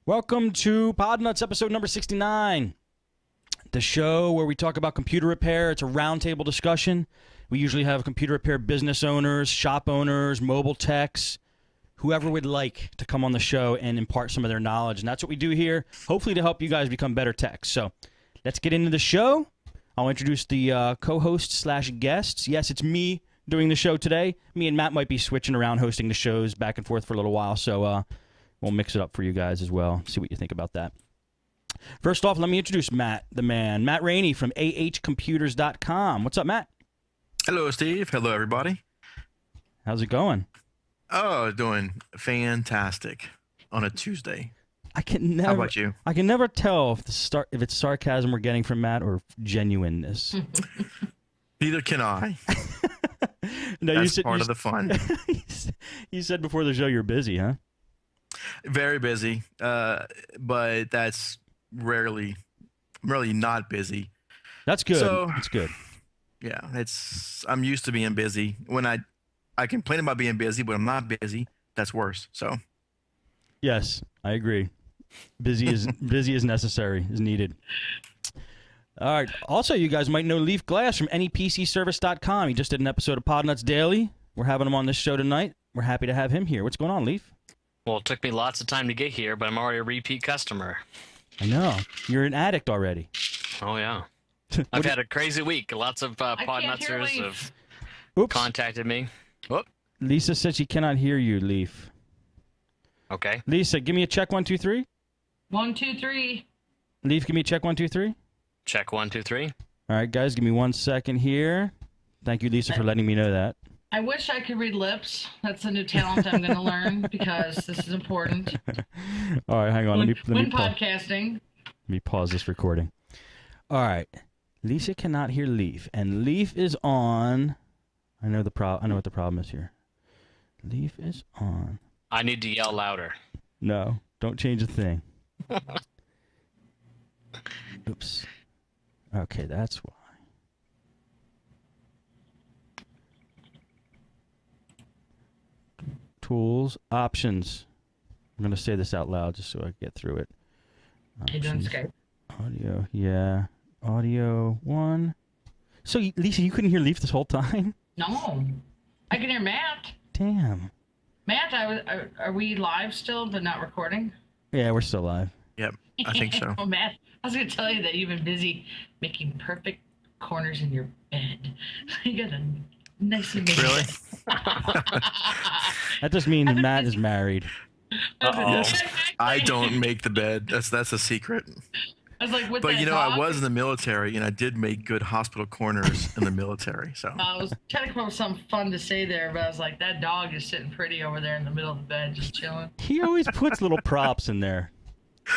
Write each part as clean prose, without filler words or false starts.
Welcome to Podnutz, episode number 69. The show where we talk about computer repair. It's a roundtable discussion. We usually have computer repair business owners, shop owners, mobile techs, whoever would like to come on the show and impart some of their knowledge. And that's what we do here, hopefully to help you guys become better techs. So let's get into the show. I'll introduce the co-hosts / guests. Yes, it's me doing the show today. Me and Matt might be switching around hosting the shows back and forth for a little while. So we'll mix it up for you guys as well. See what you think about that. First off, let me introduce Matt, the man. Matt Rainey from ahcomputers.com. What's up, Matt? Hello, Steve. Hello, everybody. How's it going? Oh, doing fantastic on a Tuesday. How about you? I can never tell if it's sarcasm we're getting from Matt or genuineness. Neither can I. No, That's part of the fun. You said before the show you're busy, huh? Very busy, but that's rarely not busy. That's good. So, that's good. Yeah, I'm used to being busy. When I complain about being busy, but I'm not busy, that's worse. So, yes, I agree. Busy is necessary, is needed. All right. Also, you guys might know Leaf Glass from NEPCservice.com. He just did an episode of Podnutz Daily. We're having him on this show tonight. We're happy to have him here. What's going on, Leaf? Well, it took me lots of time to get here, but I'm already a repeat customer. I know. You're an addict already. Oh, yeah. I've had a crazy week. Lots of Podnutzers have contacted me. Whoop. Lisa said she cannot hear you, Leaf. Okay. Lisa, give me a check 1, 2, 3. 1, 2, 3. Leaf, give me a check 1, 2, 3. Check 1, 2, 3. All right, guys, give me 1 second here. Thank you, Lisa, for letting me know that. I wish I could read lips. That's a new talent I'm going to learn because this is important. All right, hang on. Let me podcasting. Let me pause this recording. All right. Lisa cannot hear Leaf, and Leaf is on. I know what the problem is here. Leaf is on. I need to yell louder. No, don't change a thing. Oops. Okay, that's why. Tools, options. I'm going to say this out loud just so I get through it. You doing Skype? Audio, yeah. Audio 1. So, Lisa, you couldn't hear Leaf this whole time? No. I can hear Matt. Damn. Matt, are we live still but not recording? Yeah, we're still live. Yep, I think so. Oh, Matt, I was going to tell you that you've been busy making perfect corners in your bed. You got a nice and Really? That just means Matt is married. Uh-oh. I don't make the bed. That's a secret. I was like, but you know, I was in the military, and I did make good hospital corners in the military. So I was trying to come up with something fun to say there, but I was like, that dog is sitting pretty over there in the middle of the bed, just chilling. He always puts little props in there.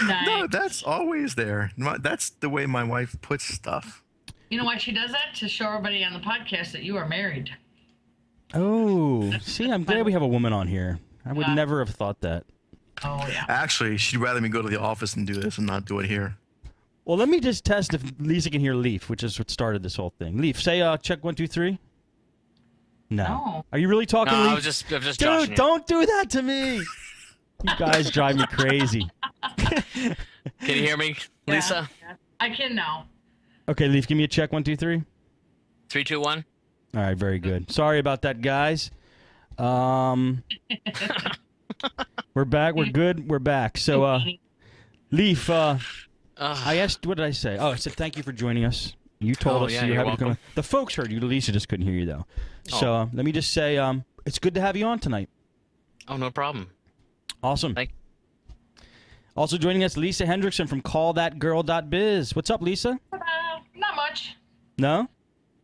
Nice. No, that's always there. That's the way my wife puts stuff. You know why she does that? To show everybody on the podcast that you are married. Oh, see, I'm glad we have a woman on here. I would never have thought that. Oh, yeah. Actually, she'd rather me go to the office and do this and not do it here. Well, let me just test if Lisa can hear Leaf, which is what started this whole thing. Leaf, say check 1, 2, 3. No. Are you really talking, Leaf? I was just Dude, don't do that to me. You guys drive me crazy. Can you hear me, Lisa? Yeah. I can now. Okay, Leaf, give me a check 1, 2, 3. 3, 2, 1. All right, very good. Sorry about that, guys. We're back. We're good. We're back. So, Leaf, I asked, what did I say? Oh, I said thank you for joining us. You told us you were happy to come. The folks heard you. Lisa just couldn't hear you, though. So let me just say it's good to have you on tonight. Oh, no problem. Awesome. Also joining us, Lisa Hendrickson from callthatgirl.biz. What's up, Lisa? Not much. No?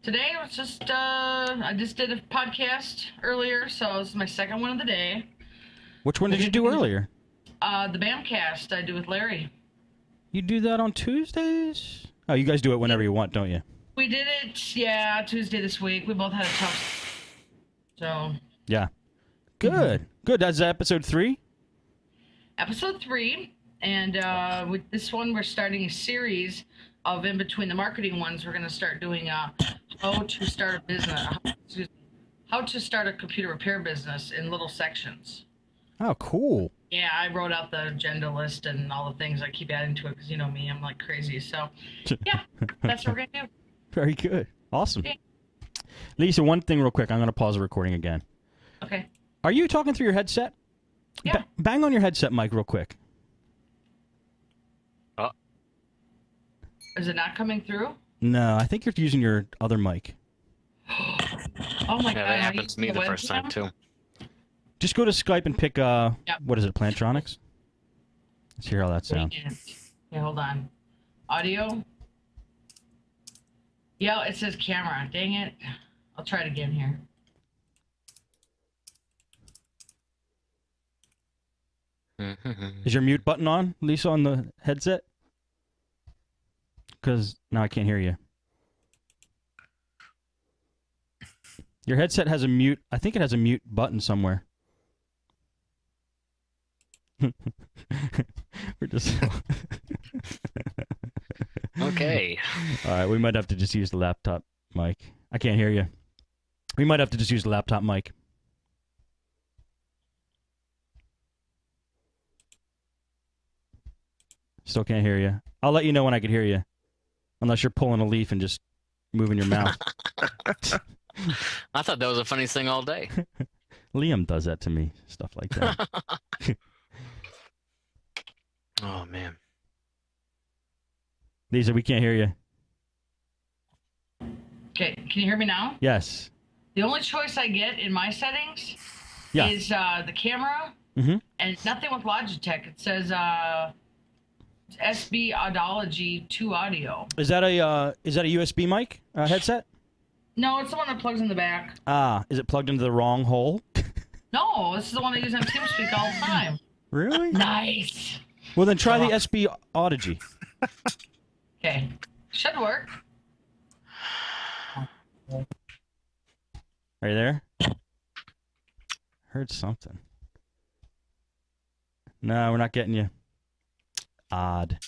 Today was just, I just did a podcast earlier, so this is my second one of the day. Which one did you do earlier? The BAMcast I do with Larry. You do that on Tuesdays? Oh, you guys do it whenever you want, don't you? We did it, yeah, Tuesday this week. We both had a tough, so. Yeah. Good. Good. That's episode 3? Episode 3. And with this one, we're starting a series of in between the marketing ones. We're going to start doing how to start a business, how to start a computer repair business in little sections. Oh, cool. Yeah, I wrote out the agenda list and all the things I keep adding to it because you know me, I'm like crazy. So, yeah, that's what we're gonna do. Very good. Awesome. Okay. Lisa, one thing real quick. I'm going to pause the recording again. Okay. Are you talking through your headset? Yeah. Bang on your headset mic real quick. Is it not coming through? No, I think you're using your other mic. Oh my God. Yeah, that happened to me the first time too. Just go to Skype and pick, what is it, Plantronics? Let's hear how that sounds. Okay, hold on. Audio? Yeah, it says camera. Dang it. I'll try it again here. Is your mute button on, Lisa, on the headset? Because now I can't hear you. Your headset has a mute. I think it has a mute button somewhere. We're just... Okay. All right, we might have to just use the laptop mic. I can't hear you. We might have to just use the laptop mic. Still can't hear you. I'll let you know when I can hear you. Unless you're pulling a leaf and just moving your mouth. I thought that was the funniest thing all day. Liam does that to me. Stuff like that. Oh, man. Lisa, we can't hear you. Okay, can you hear me now? Yes. The only choice I get in my settings is the camera and nothing with Logitech. It says SB Audiology 2 audio. Is that a USB mic headset? No, it's the one that plugs in the back. Ah, is it plugged into the wrong hole? No, this is the one I use on TeamSpeak all the time. Really? Nice. Well, then try the SB Audigy. Okay, should work. Are you there? Heard something. No, we're not getting you. Odd.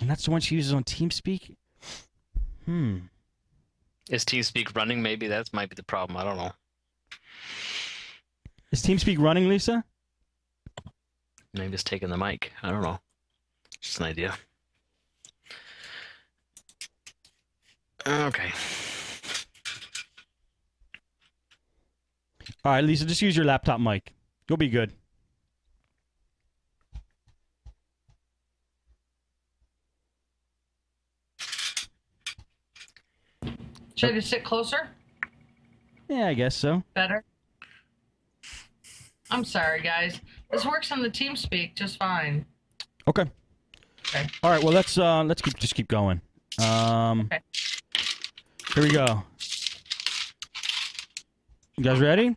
And that's the one she uses on TeamSpeak? Is TeamSpeak running? Maybe that might be the problem. I don't know. Is TeamSpeak running, Lisa? Maybe it's taking the mic. I don't know. Just an idea. Okay. All right, Lisa, just use your laptop mic. You'll be good. Should I just sit closer? Yeah, I guess so. Better? I'm sorry, guys. This works on the TeamSpeak just fine. Okay. Okay. All right. Well, let's keep going. Okay. Here we go. You guys ready?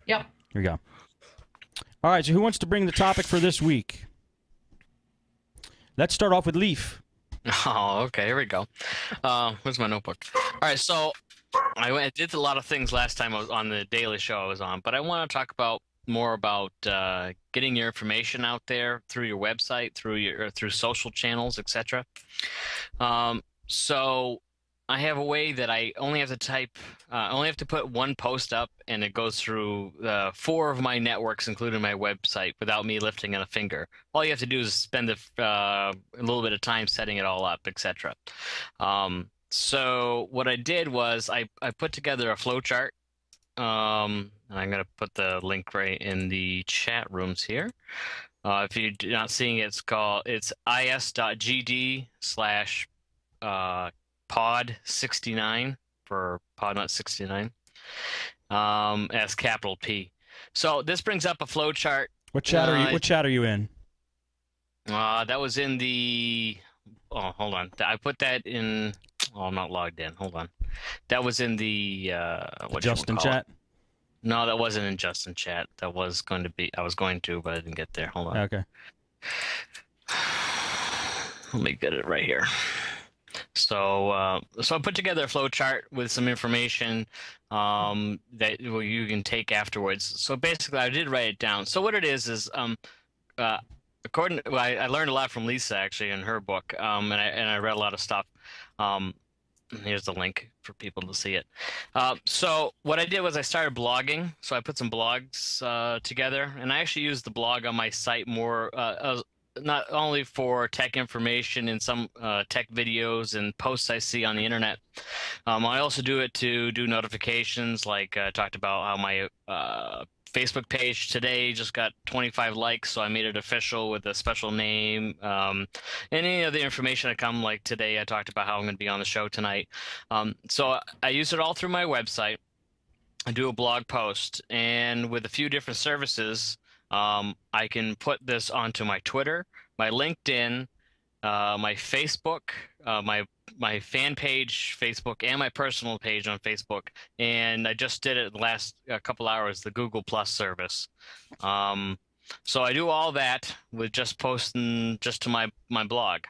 Yep. Here we go. All right. So, who wants to bring the topic for this week? Let's start off with Leaf. Oh, okay. Here we go. Where's my notebook? All right. So I did a lot of things last time I was on the daily show I was on, but I want to talk more about getting your information out there through your website, through social channels, etc. So I have a way that I only have to put one post up, and it goes through 4 of my networks, including my website, without me lifting a finger. All you have to do is spend a little bit of time setting it all up, etc. So what I did was I put together a flowchart. And I'm going to put the link right in the chat rooms here. If you're not seeing it, it's is.gd/ pod69 for Podnutz 69 as capital P. So this brings up a flowchart. What chat are you in? That was in the. Oh, hold on. I put that in. Oh, I'm not logged in. Hold on. That was in the Justin chat. No, that wasn't in Justin chat. That was going to be. I was going to, but I didn't get there. Hold on. Okay. Let me get it right here. So I put together a flowchart with some information that you can take afterwards. So basically, I did write it down. So what it is according. Well, I learned a lot from Lisa actually in her book, and I read a lot of stuff. Here's the link for people to see it. So what I did was I started blogging. So I put some blogs together, and I actually used the blog on my site more, not only for tech information and some tech videos and posts I see on the internet. I also do it to do notifications, like I talked about how my Facebook page today just got 25 likes, so I made it official with a special name. Any of the information that come, like today, I talked about how I'm going to be on the show tonight. So I use it all through my website. I do a blog post, and with a few different services, I can put this onto my Twitter, my LinkedIn, my Facebook, my fan page Facebook, and my personal page on Facebook. And I just did it the last couple hours, the Google Plus service. So I do all that with just posting just to my blog,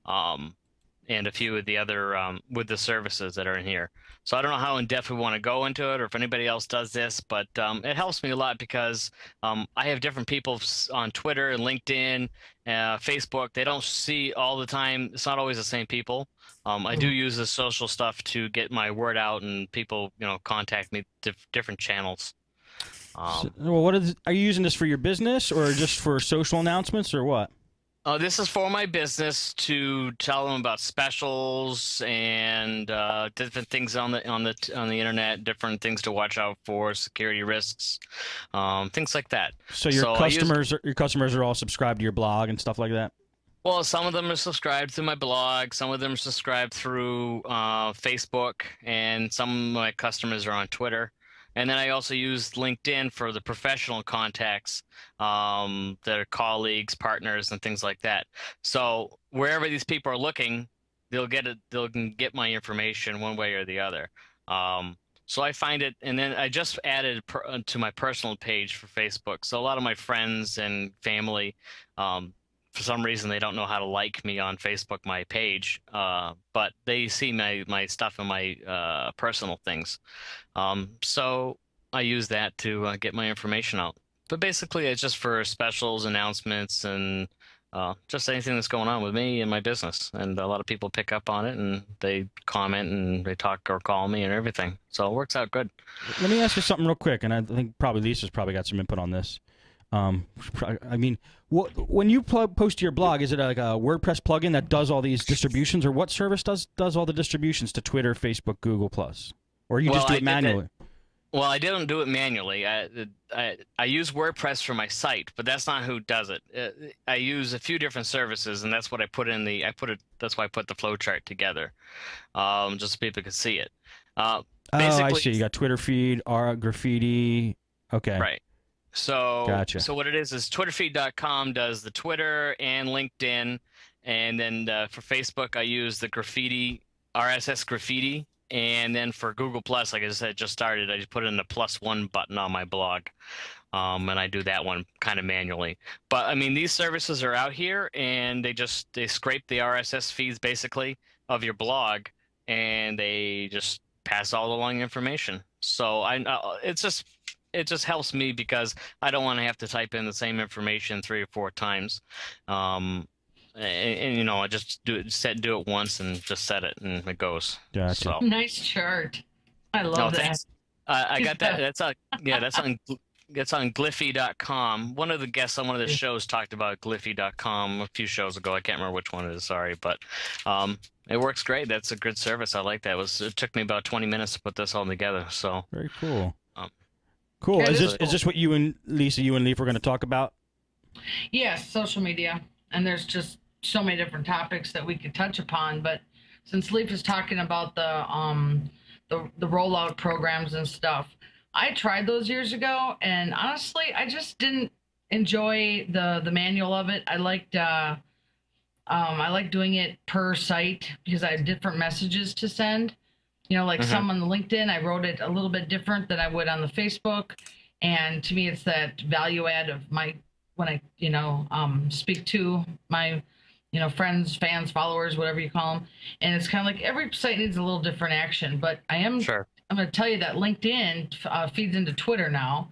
and a few of the other with the services that are in here. So I don't know how in depth we want to go into it, or if anybody else does this, but it helps me a lot because I have different people on Twitter and LinkedIn, Facebook. They don't see all the time. It's not always the same people. I do use the social stuff to get my word out, and people, contact me different channels. Well, are you using this for your business or just for social announcements or what? This is for my business to tell them about specials and different things on the internet, different things to watch out for, security risks, things like that. So your customers are all subscribed to your blog and stuff like that? Well, some of them are subscribed through my blog, some of them are subscribed through Facebook, and some of my customers are on Twitter. And then I also use LinkedIn for the professional contacts, their colleagues, partners, and things like that. So wherever these people are looking, they'll get my information one way or the other. So I find it, and then I just added to my personal page for Facebook. So a lot of my friends and family, for some reason, they don't know how to like me on Facebook, my page, but they see my stuff and my personal things. So I use that to get my information out. But basically, it's just for specials, announcements, and just anything that's going on with me and my business. And a lot of people pick up on it, and they comment, and they talk or call me and everything. So it works out good. Let me ask you something real quick, and I think probably Lisa's probably got some input on this. I mean, when you post to your blog, is it like a WordPress plugin that does all these distributions, or what service does all the distributions to Twitter, Facebook, Google Plus, or you just do it manually? Well, I didn't do it manually. I use WordPress for my site, but that's not who does it. I use a few different services, and that's what I put in the. That's why I put the flowchart together, just so people could see it. I see. You got Twitter feed, graffiti. Okay. Right. So, gotcha. So what it is twitterfeed.com does the Twitter and LinkedIn, and then for Facebook I use the graffiti, RSS graffiti, and then for Google Plus, like I said, just started. I just put in the +1 button on my blog, and I do that one kind of manually. But I mean, these services are out here, and they scrape the RSS feeds basically of your blog, and they just pass all along information. So it just helps me because I don't want to have to type in the same information 3 or 4 times. And I just do it once and just set it and it goes. Gotcha. So. Nice chart. I love that. Thanks. I got that. That's on Gliffy.com. One of the guests on one of the shows talked about Gliffy.com a few shows ago. I can't remember which one it is. Sorry, but it works great. That's a good service. I like that. It took me about 20 minutes to put this all together. So very cool. Cool. Is this what you and Lisa, you and Leaf were going to talk about? Yes, social media. And there's just so many different topics that we could touch upon. But since Leaf is talking about the rollout programs and stuff, I tried those years ago, and honestly, I just didn't enjoy the manual of it. I liked doing it per site because I had different messages to send. Some on the LinkedIn, I wrote it a little bit different than I would on the Facebook. And to me, it's that value add of when I, speak to my, friends, fans, followers, whatever you call them. And it's kind of like every site needs a little different action. But I'm going to tell you that LinkedIn feeds into Twitter now.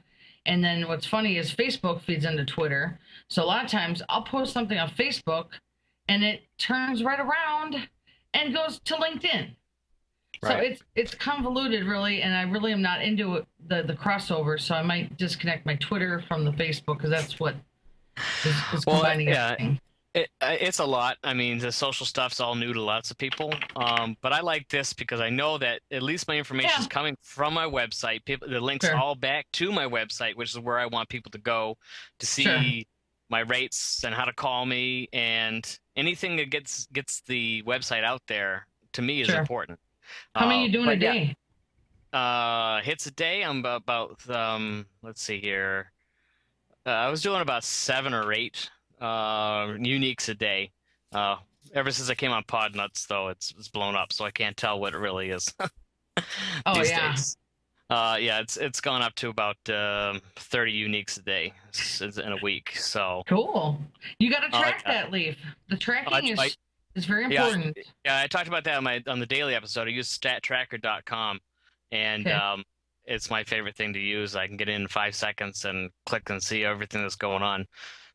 And then what's funny is Facebook feeds into Twitter. So a lot of times I'll post something on Facebook and it turns right around and goes to LinkedIn. So it's convoluted, really, and I really am not into the crossover. So I might disconnect my Twitter from the Facebook because that's what is combining everything. It's a lot. I mean, the social stuff's all new to lots of people. But I like this because I know that at least my information is coming from my website. The links all back to my website, which is where I want people to go to see my rates and how to call me, and anything that gets the website out there to me is important. How many are you doing a day? Hits a day. I'm about let's see here. I was doing about 7 or 8 uniques a day. Ever since I came on Podnutz, though, it's blown up, so I can't tell what it really is these days. It's gone up to about 30 uniques a day in a week. So cool. You got to track that, Leaf. The tracking is very important. Yeah, I talked about that on the daily episode. I use stattracker.com, and it's my favorite thing to use. I can get in 5 seconds and click and see everything that's going on.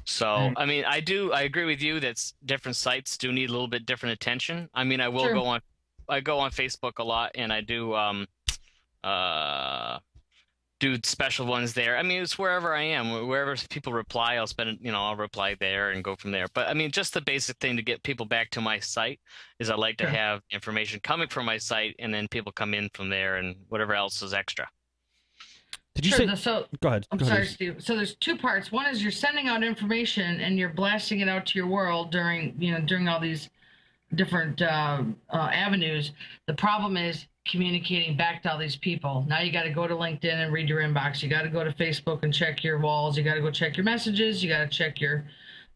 So, I mean, I agree with you that different sites do need a little bit different attention. I mean, I go on Facebook a lot, and I do special ones there. I mean, it's wherever I am, wherever people reply, I'll reply there and go from there. But I mean, just the basic thing to get people back to my site is I like to have information coming from my site, and then people come in from there and whatever else is extra. Did you say? Go ahead. I'm sorry, Steve. So there's 2 parts. One is you're sending out information and you're blasting it out to your world during all these different avenues. The problem is communicating back to all these people. Now you got to go to LinkedIn and read your inbox. You got to go to Facebook and check your walls. You got to go check your messages. You got to check your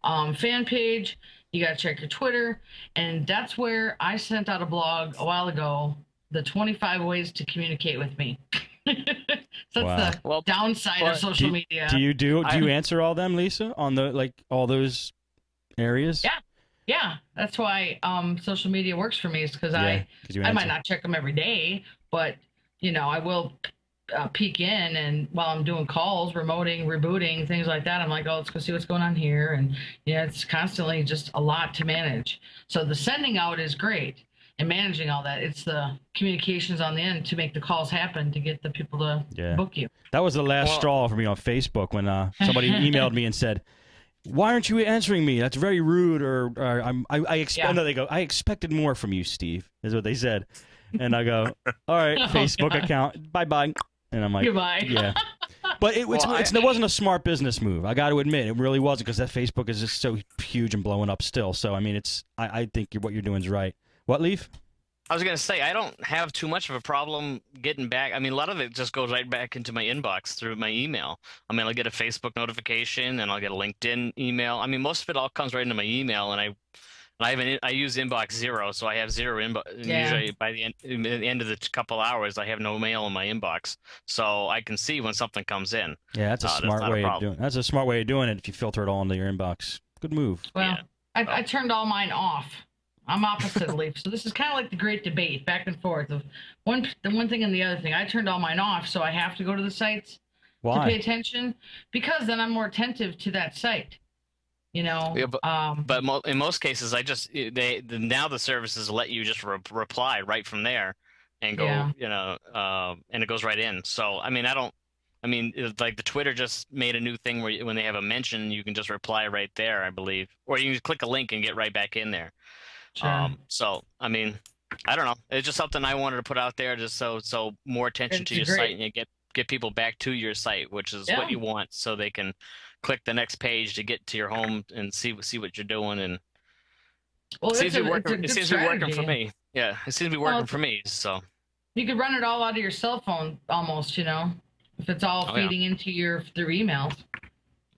fan page. You got to check your Twitter. And that's where I sent out a blog a while ago, the 25 ways to communicate with me. So that's the downside of social media. Do you answer all them, Lisa, on all those areas? Yeah, that's why social media works for me, is because I might not check them every day, but I will peek in, and while I'm doing calls, remoting, rebooting, things like that, I'm like, oh, let's go see what's going on here, and it's constantly just a lot to manage. So the sending out is great, and managing all that. It's the communications on the end to make the calls happen to get the people to book you. That was the last straw for me on Facebook when somebody emailed me and said, "Why aren't you answering me? That's very rude." They go, "I expected more from you, Steve," is what they said. And I go, "All right, Facebook account, bye-bye." And I'm like, goodbye. Yeah. But it wasn't a smart business move. I got to admit, it really wasn't, because that Facebook is just so huge and blowing up still. So, I mean, I think what you're doing is right. What, Leaf? I was going to say, I don't have too much of a problem getting back. I mean, a lot of it just goes right back into my inbox through my email. I mean, I'll get a Facebook notification, and I'll get a LinkedIn email. I mean, most of it all comes right into my email, and I use inbox 0, so I have 0 inbox. Usually by the end of the couple hours, I have no mail in my inbox, so I can see when something comes in. Yeah, that's a smart way of doing it. That's a smart way of doing it if you filter it all into your inbox. Good move. Well, I turned all mine off. I'm opposite of Leaf. So this is kind of like the great debate, back and forth of the one thing and the other thing. I turned all mine off, so I have to go to the sites to pay attention, because then I'm more attentive to that site. Yeah, but in most cases, now the services let you just reply right from there and go, and it goes right in. So I mean, like the Twitter just made a new thing where when they have a mention, you can just reply right there, I believe, or you can click a link and get right back in there. Sure. So I mean, I don't know. It's just something I wanted to put out there, just so more attention to your site, and you get people back to your site, which is what you want, so they can click the next page to get to your home and see what you're doing. And it seems to be working for me. Yeah, it seems to be working for me. So you could run it all out of your cell phone, almost. If it's all feeding into through emails.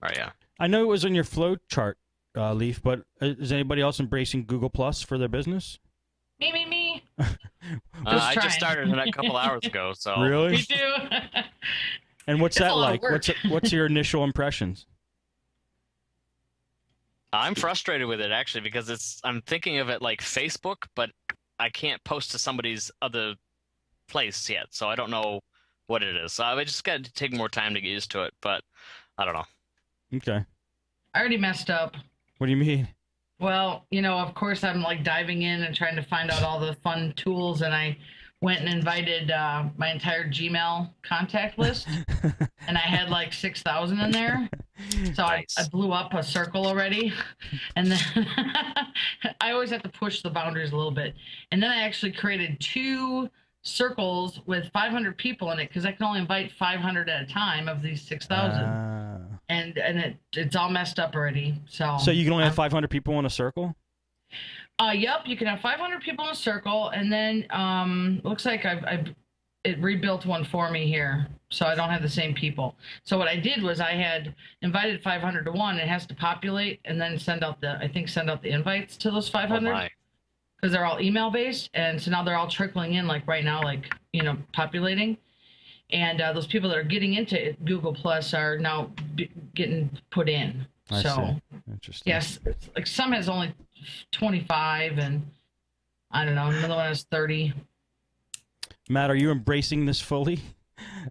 Oh yeah. I know it was on your flow chart, Leaf, but is anybody else embracing Google Plus for their business? Me. I just started it a couple hours ago. So really? Me too. And what's that like? What's your initial impressions? I'm frustrated with it, actually, because I'm thinking of it like Facebook, but I can't post to somebody's other place yet, so I don't know what it is. So I just got to take more time to get used to it, but I don't know. Okay. I already messed up. What do you mean? Well, of course I'm like diving in and trying to find out all the fun tools, and I went and invited my entire Gmail contact list, and I had like 6,000 in there. So Nice. I blew up a circle already, and then I always have to push the boundaries a little bit. And then I actually created 2 circles with 500 people in it because I can only invite 500 at a time of these 6,000, and it's all messed up already. So you can only have 500 people in a circle? Yep, you can have 500 people in a circle, and then looks like it rebuilt one for me here, so I don't have the same people. So what I did was I had invited 500 to one. It has to populate and then send out the invites to those 500 because they're all email based, and so now they're all trickling in like right now, like populating, and those people that are getting into Google Plus are now getting put in. I so see. Interesting. yes, like some has only 25, and I don't know, another one has 30. Matt, are you embracing this fully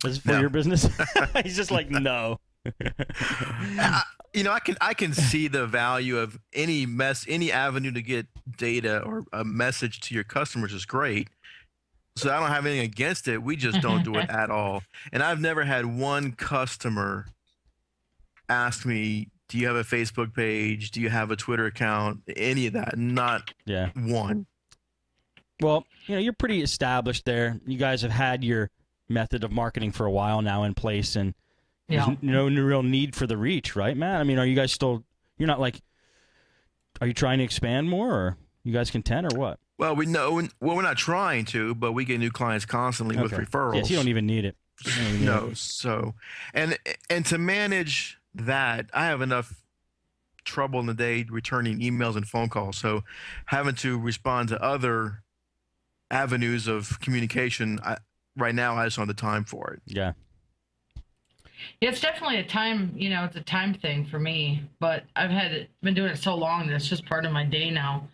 as for your business? He's just like, no. I can see the value of any avenue to get data or a message to your customers is great. So I don't have anything against it. We just don't do it at all. And I've never had one customer ask me, do you have a Facebook page? Do you have a Twitter account? Any of that? Not one. Well, you're pretty established there. You guys have had your method of marketing for a while now in place, and there's no real need for the reach, right, Matt? I mean, are you guys still? You're not like. Are you trying to expand more, or you guys content, or what? Well, we're not trying to, but we get new clients constantly with referrals. Yes, you don't even need it. No, so and to manage that, I have enough trouble in the day returning emails and phone calls. So having to respond to other avenues of communication, right now I just don't have the time for it. Yeah. It's definitely a time, it's a time thing for me, but been doing it so long that it's just part of my day now.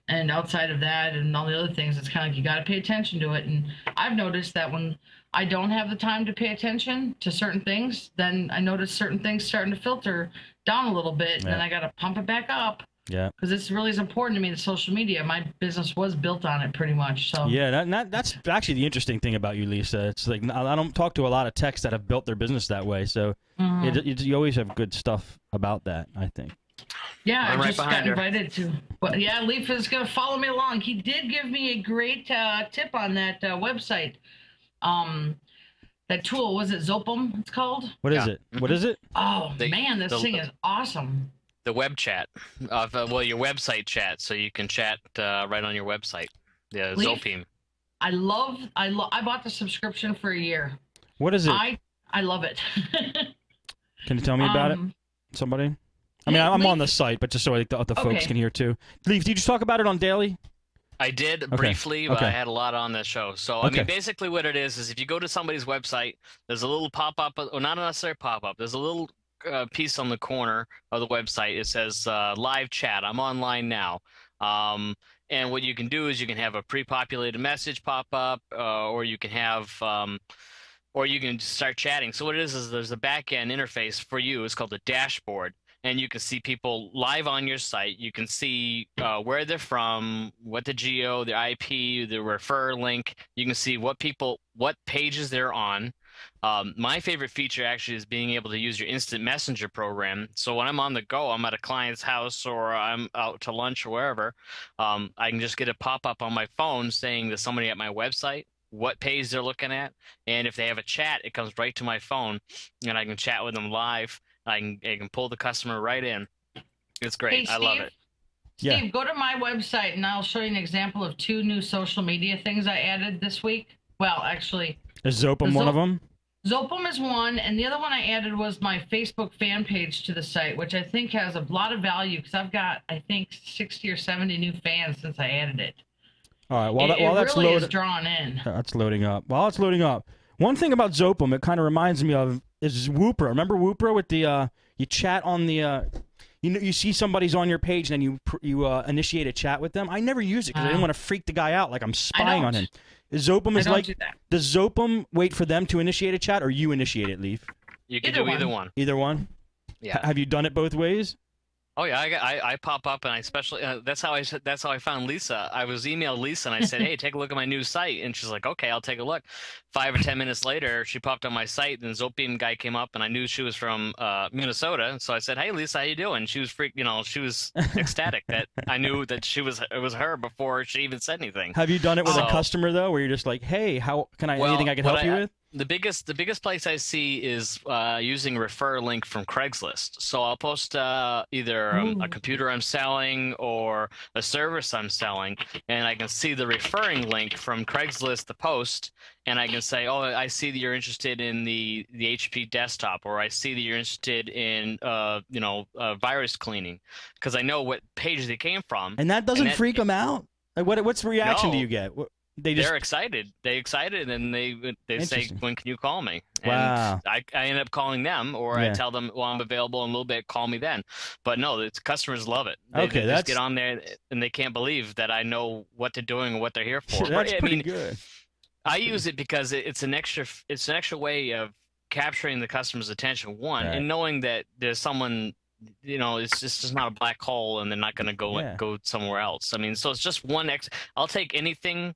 And outside of that and all the other things, it's kind of like you got to pay attention to it. And I've noticed that when I don't have the time to pay attention to certain things, then I notice certain things starting to filter down a little bit, and then I got to pump it back up. Yeah. Because it's really is important to me, the social media. My business was built on it pretty much. So yeah, that's actually the interesting thing about you, Lisa. It's like I don't talk to a lot of techs that have built their business that way. So you always have good stuff about that, I think. Yeah, I just got invited to. But yeah, Leaf is going to follow me along. He did give me a great tip on that website. That tool, was it Zopum? It's called. What is it? What is it? Oh man, this thing is awesome. The web chat, your website chat, so you can chat right on your website. Yeah, Zopim. I bought the subscription for a year. What is it? I love it. Can you tell me about it? Somebody? I mean, I'm on the site, but just so the folks can hear too. Leaf, did you just talk about it on Daily? I did briefly, but I had a lot on the show. So, I mean, basically what it is if you go to somebody's website, there's a little pop-up, or not necessarily pop-up, there's a little piece on the corner of the website. It says live chat. I'm online now. And what you can do is you can have a pre-populated message pop up, or you can have, or you can start chatting. So what it is there's a back-end interface for you. It's called the dashboard. And you can see people live on your site. You can see where they're from, what the geo, the IP, the refer link. You can see what pages they're on. My favorite feature actually is being able to use your instant messenger program. So when I'm on the go, I'm at a client's house or I'm out to lunch or wherever, I can just get a pop-up on my phone saying there's somebody at my website, what page they're looking at. And if they have a chat, it comes right to my phone and I can chat with them live. I can pull the customer right in. It's great. Hey, Steve, I love it. Steve, go to my website and I'll show you an example of 2 new social media things I added this week. Well, actually. Is Zopum one of them? Zopum is one, and the other one I added was my Facebook fan page to the site, which I think has a lot of value because I've got, I think, 60 or 70 new fans since I added it. All right. While that's really loading, is drawn in. That's loading up. While it's loading up, one thing about Zopum, it kind of reminds me of is Whoopra. Remember Whoopra with the you chat on the you see somebody's on your page and then you initiate a chat with them. I never use it because I didn't want to freak the guy out like I'm spying on him. Zopum is like, does Zopum wait for them to initiate a chat or you initiate it, Leaf? You can do either one. Either one? Yeah. Have you done it both ways? Oh yeah, I pop up, and I especially that's how I found Lisa. I was emailed Lisa and I said, "Hey, take a look at my new site," and she's like, "Okay, I'll take a look." 5 or 10 minutes later, she popped on my site, and the Zopium guy came up, and I knew she was from Minnesota, so I said, "Hey, Lisa, how you doing?" She was she was ecstatic that I knew that it was her before she even said anything. Have you done it with So- a customer though, where you're just like, "Hey, how can I Well, anything I can what help you with?" The biggest place I see is using refer link from Craigslist. So I'll post either a computer I'm selling or a service I'm selling, and I can see the referring link from Craigslist, the post, and I can say, "Oh, I see that you're interested in the HP desktop," or "I see that you're interested in virus cleaning," because I know what page they came from. And that doesn't that- freak them out. Like, what's the reaction do No. you get? They just They're excited. They excited, and they say, Interesting. "When can you call me?" And Wow. I end up calling them, or Yeah. I tell them, "Well, I'm available in a little bit. Call me then." But no, it's customers love it. They Okay, just that's- get on there, and they can't believe that I know what they're doing and what they're here for. that's I pretty mean, good. I use it because it's an extra way of capturing the customer's attention. One, Right. and knowing that there's someone. It's just not a black hole, and they're not going to go somewhere else. I mean, so it's just one I'll take anything.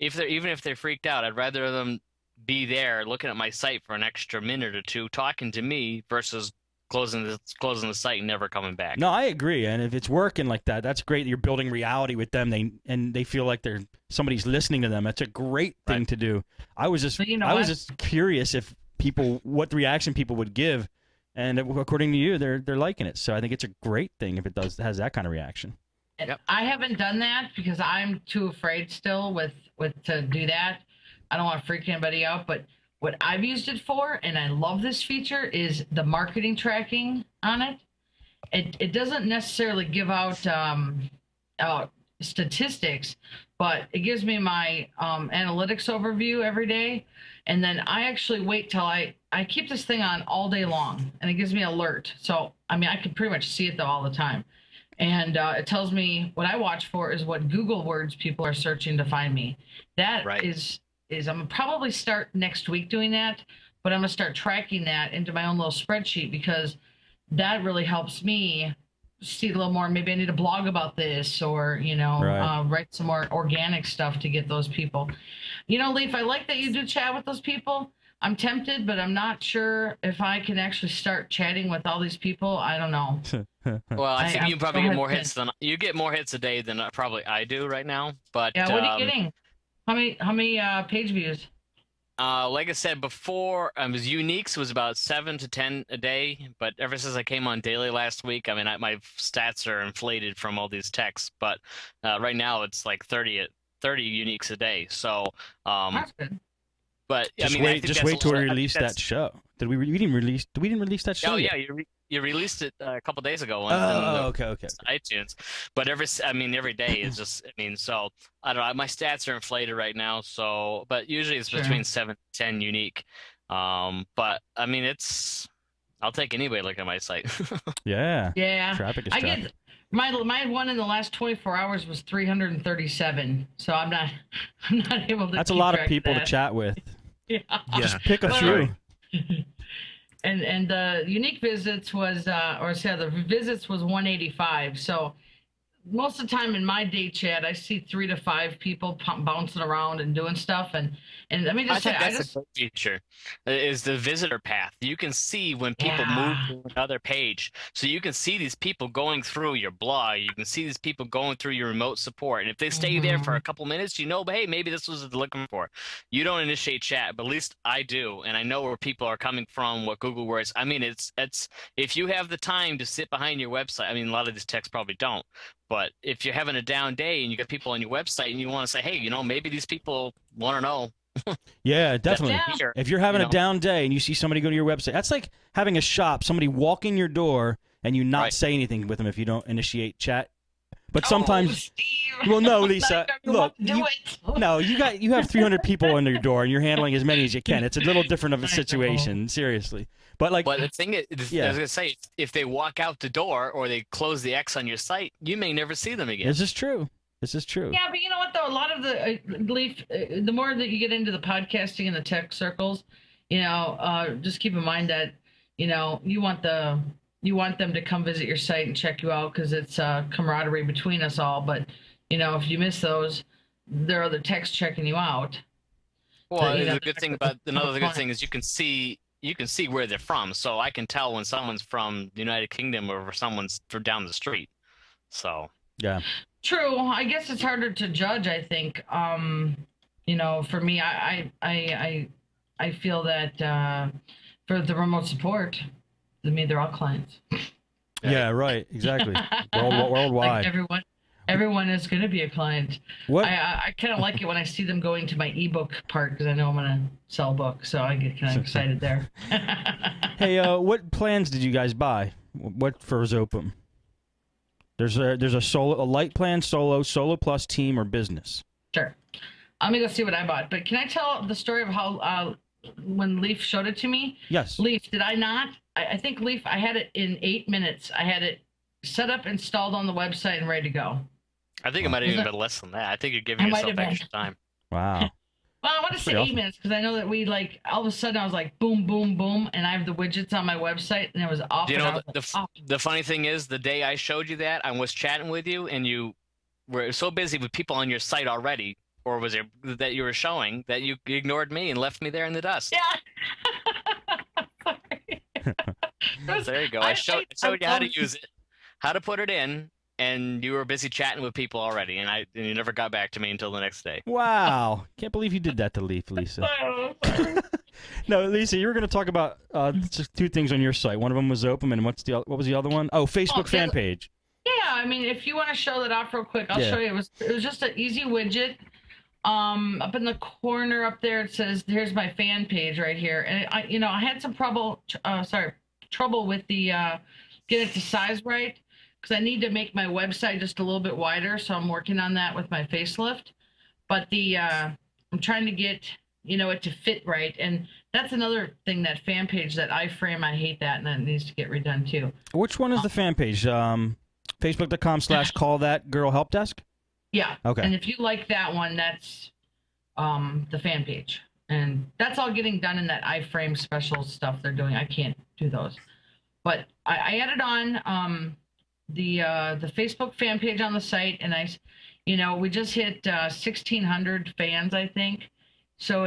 Even if they're freaked out, I'd rather them be there looking at my site for an extra minute or two, talking to me, versus closing the site and never coming back. No, I agree. And if it's working like that, that's great. You're building reality with them. They feel like somebody's listening to them. That's a great thing to do. I was just But you know I was what? just curious if what reaction people would give, and according to you, they're liking it. So I think it's a great thing if it has that kind of reaction. Yep. I haven't done that because I'm too afraid still to do that. I don't want to freak anybody out, but what I've used it for, and I love this feature, is the marketing tracking on it. It doesn't necessarily give out statistics, but it gives me my analytics overview every day. And then I actually wait till I keep this thing on all day long, and it gives me alert. So, I mean, I can pretty much see it though all the time. And it tells me what I watch for is what Google words people are searching to find me. That Right. is I'm gonna probably start next week doing that, but I'm gonna start tracking that into my own little spreadsheet, because that really helps me see a little more. Maybe I need to blog about this, or Right. write some more organic stuff to get those people. Leaf, I like that you do chat with those people. I'm tempted, but I'm not sure if I can actually start chatting with all these people. I don't know. Well, I think I'm you probably so get more hesitant. hits than a day than probably I do right now. But Yeah, what are you getting? How many page views? like I said before, was uniques was about 7 to 10 a day. But ever since I came on daily last week, I mean, my stats are inflated from all these texts. But right now it's like 30 uniques a day. So, That's good. but Just I mean, I wait. think Just that's wait till we I think release that's- that show. We didn't release that show Oh yet? yeah, you released it a couple days ago on Okay. iTunes, but every day is just, I mean, so I don't know, my stats are inflated right now, so, but usually it's Sure. between 7 to 10 unique. But I mean, I'll take anybody looking at my site. Yeah. Yeah. Traffic is I traffic. get my one in the last 24 hours was 337. So I'm not able to. That's a keep lot of track people to that. chat with. Yeah. Yeah. Just pick a that's few. right. And the unique visits was the visits was 185. So most of the time in my day chat, I see 3 to 5 people bouncing around and doing stuff. And let me I just say, think that's a great feature, is the visitor path. You can see when people Yeah. move to another page. So you can see these people going through your blog. You can see these people going through your remote support. And if they stay there for a couple minutes, hey, maybe this was what they're looking for. You don't initiate chat, but at least I do. And I know where people are coming from, what Google words. I mean, it's if you have the time to sit behind your website, I mean, a lot of these texts probably don't. But if you're having a down day and you got people on your website and you want to say, hey, maybe these people want to know. Yeah, definitely. Yeah. Here, If you're having you a know? down day and you see somebody go to your website, that's like having a shop, somebody walk in your door and you not Right. say anything with them if you don't initiate chat. But Oh, sometimes, Steve. well, no, Not Lisa, everyone look, do you- it. no, you have 300 people under your door and you're handling as many as you can. It's a little different of a I know. situation, seriously. But like, But the thing is, Yeah. I was going to say, if they walk out the door or they close the X on your site, you may never see them again. this is true. This is true. Yeah, but you know what though? A lot of the Leaf, the more that you get into the podcasting and the tech circles, just keep in mind that you want the you want them to come visit your site and check you out because it's camaraderie between us all. But if you miss those, there are other texts checking you out. Well, the good thing about another good thing is you can see where they're from. So I can tell when someone's from the United Kingdom or someone's from down the street. So yeah. True. I guess it's harder to judge, I think. For me, I feel that for the remote support, to me, they're all clients. Yeah, right. Exactly. Worldwide. Like everyone is going to be a client. What? I kind of like it when I see them going to my ebook part because I know I'm going to sell books, so I get kind of excited there. Hey, what plans did you guys buy? What for Zopum? There's a light plan, solo plus, team, or business. Sure. I'm gonna go see what I bought. But can I tell the story of how when Leaf showed it to me? Yes. Leaf, did I not? I think Leaf, I had it in 8 minutes. I had it set up, installed on the website, and ready to go. I think it might have even been less than that. I think you're giving yourself extra time. Wow. Well, I want to say 8 minutes because I know that we all of a sudden I was like boom, boom, boom, and I have the widgets on my website, and it was off. Do you know the funny thing is, the day I showed you that, I was chatting with you, and you were so busy with people on your site already, or was it that you were showing that you ignored me and left me there in the dust? Yeah. There you go. I showed you how to use it, how to put it in. And you were busy chatting with people already, and you never got back to me until the next day. Wow. Can't believe you did that to Leaf, Lisa. No, Lisa, you were going to talk about just 2 things on your site. One of them was Zopum, and what was the other one? Oh, Facebook fan page. Yeah, I mean, if you want to show that off real quick, I'll show you. It was just an easy widget. Up in the corner up there, it says, "Here's my fan page right here." And I had some trouble with the get it to size right. Because I need to make my website just a little bit wider, so I'm working on that with my facelift. But I'm trying to get it to fit right, and that's another thing, that fan page, that iframe, I hate that, and that needs to get redone too. Which one is the fan page? Facebook.com/call-that-girl-help-desk? Yeah. Okay. And if you like that one, that's the fan page, and that's all getting done in that iframe special stuff they're doing. I can't do those, but I added on the Facebook fan page on the site, and we just hit 1,600 fans, I think. So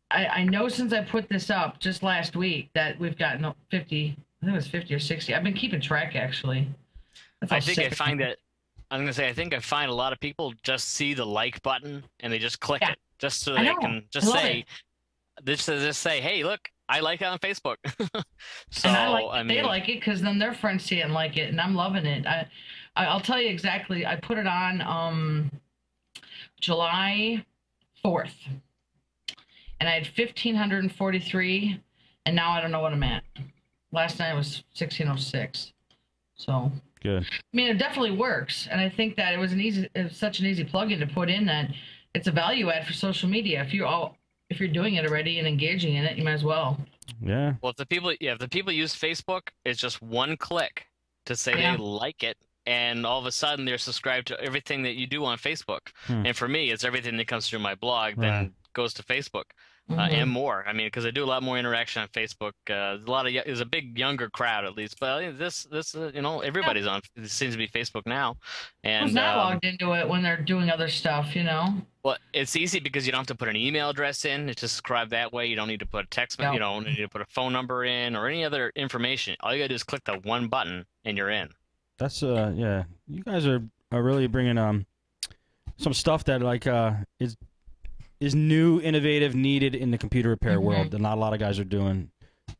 I know since I put this up just last week that we've gotten 50. I think it was 50 or 60. I've been keeping track, actually. I think I find a lot of people just see the like button and they just click it just so they can just say, "Hey, look, I like it on Facebook." So and they like it because then their friends see it and like it, and I'm loving it. I'll tell you exactly. I put it on July 4th, and I had 1,543, and now I don't know what I'm at. Last night was 1,606. So good. I mean, it definitely works, and I think that it was such an easy plugin to put in that it's a value add for social media. If you're doing it already and engaging in it, you might as well. Yeah. Well, if the people use Facebook, it's just one click to say they like it, and all of a sudden they're subscribed to everything that you do on Facebook. And for me, it's everything that comes through my blog then goes to Facebook. And more. I mean, because I do a lot more interaction on Facebook. There's a big younger crowd, at least. But this everybody's on. It seems to be Facebook now. And who's not logged into it when they're doing other stuff, Well, it's easy because you don't have to put an email address in. It's just subscribe that way. You don't need to put a text. You don't need to put a phone number in or any other information. All you gotta do is click the one button and you're in. That's You guys are really bringing some stuff that is new, innovative, needed in the computer repair world that not a lot of guys are doing.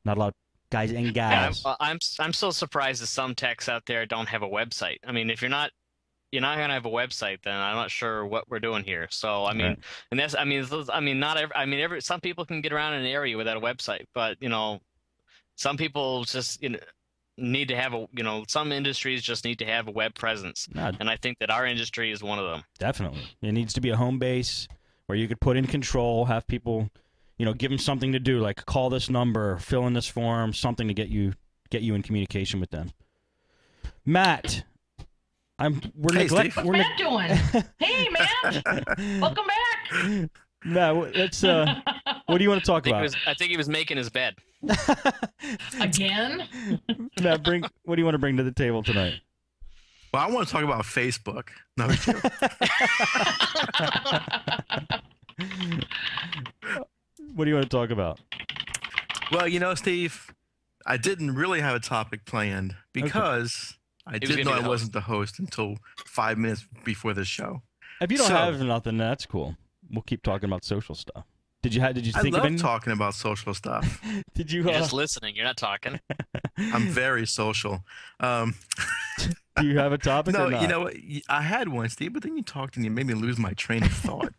Not a lot of guys and gals. Yeah, I'm so surprised that some techs out there don't have a website. I mean, if you're not gonna have a website, then I'm not sure what we're doing here. So I mean, and that's some people can get around in an area without a website, but some people just need to have some industries just need to have a web presence, and I think that our industry is one of them. Definitely, it needs to be a home base where you could put in control, have people, give them something to do, like call this number, fill in this form, something to get you in communication with them. Matt, What's Matt doing? Hey, Matt, welcome back. Matt, let's What do you want to talk about? I think he was making his bed. Again? Matt, what do you want to bring to the table tonight? Well, I want to talk about Facebook. No, I'm joking. What do you want to talk about? Well, Steve, I didn't really have a topic planned because I didn't know I wasn't the host until 5 minutes before the show. If you don't have nothing, that's cool. We'll keep talking about social stuff. Did you think of I any? love talking about social stuff. Did you? You're just listening. You're not talking. I'm very social. Do you have a topic? No, or not? you know what? I had one, Steve, but then you talked and you made me lose my train of thought.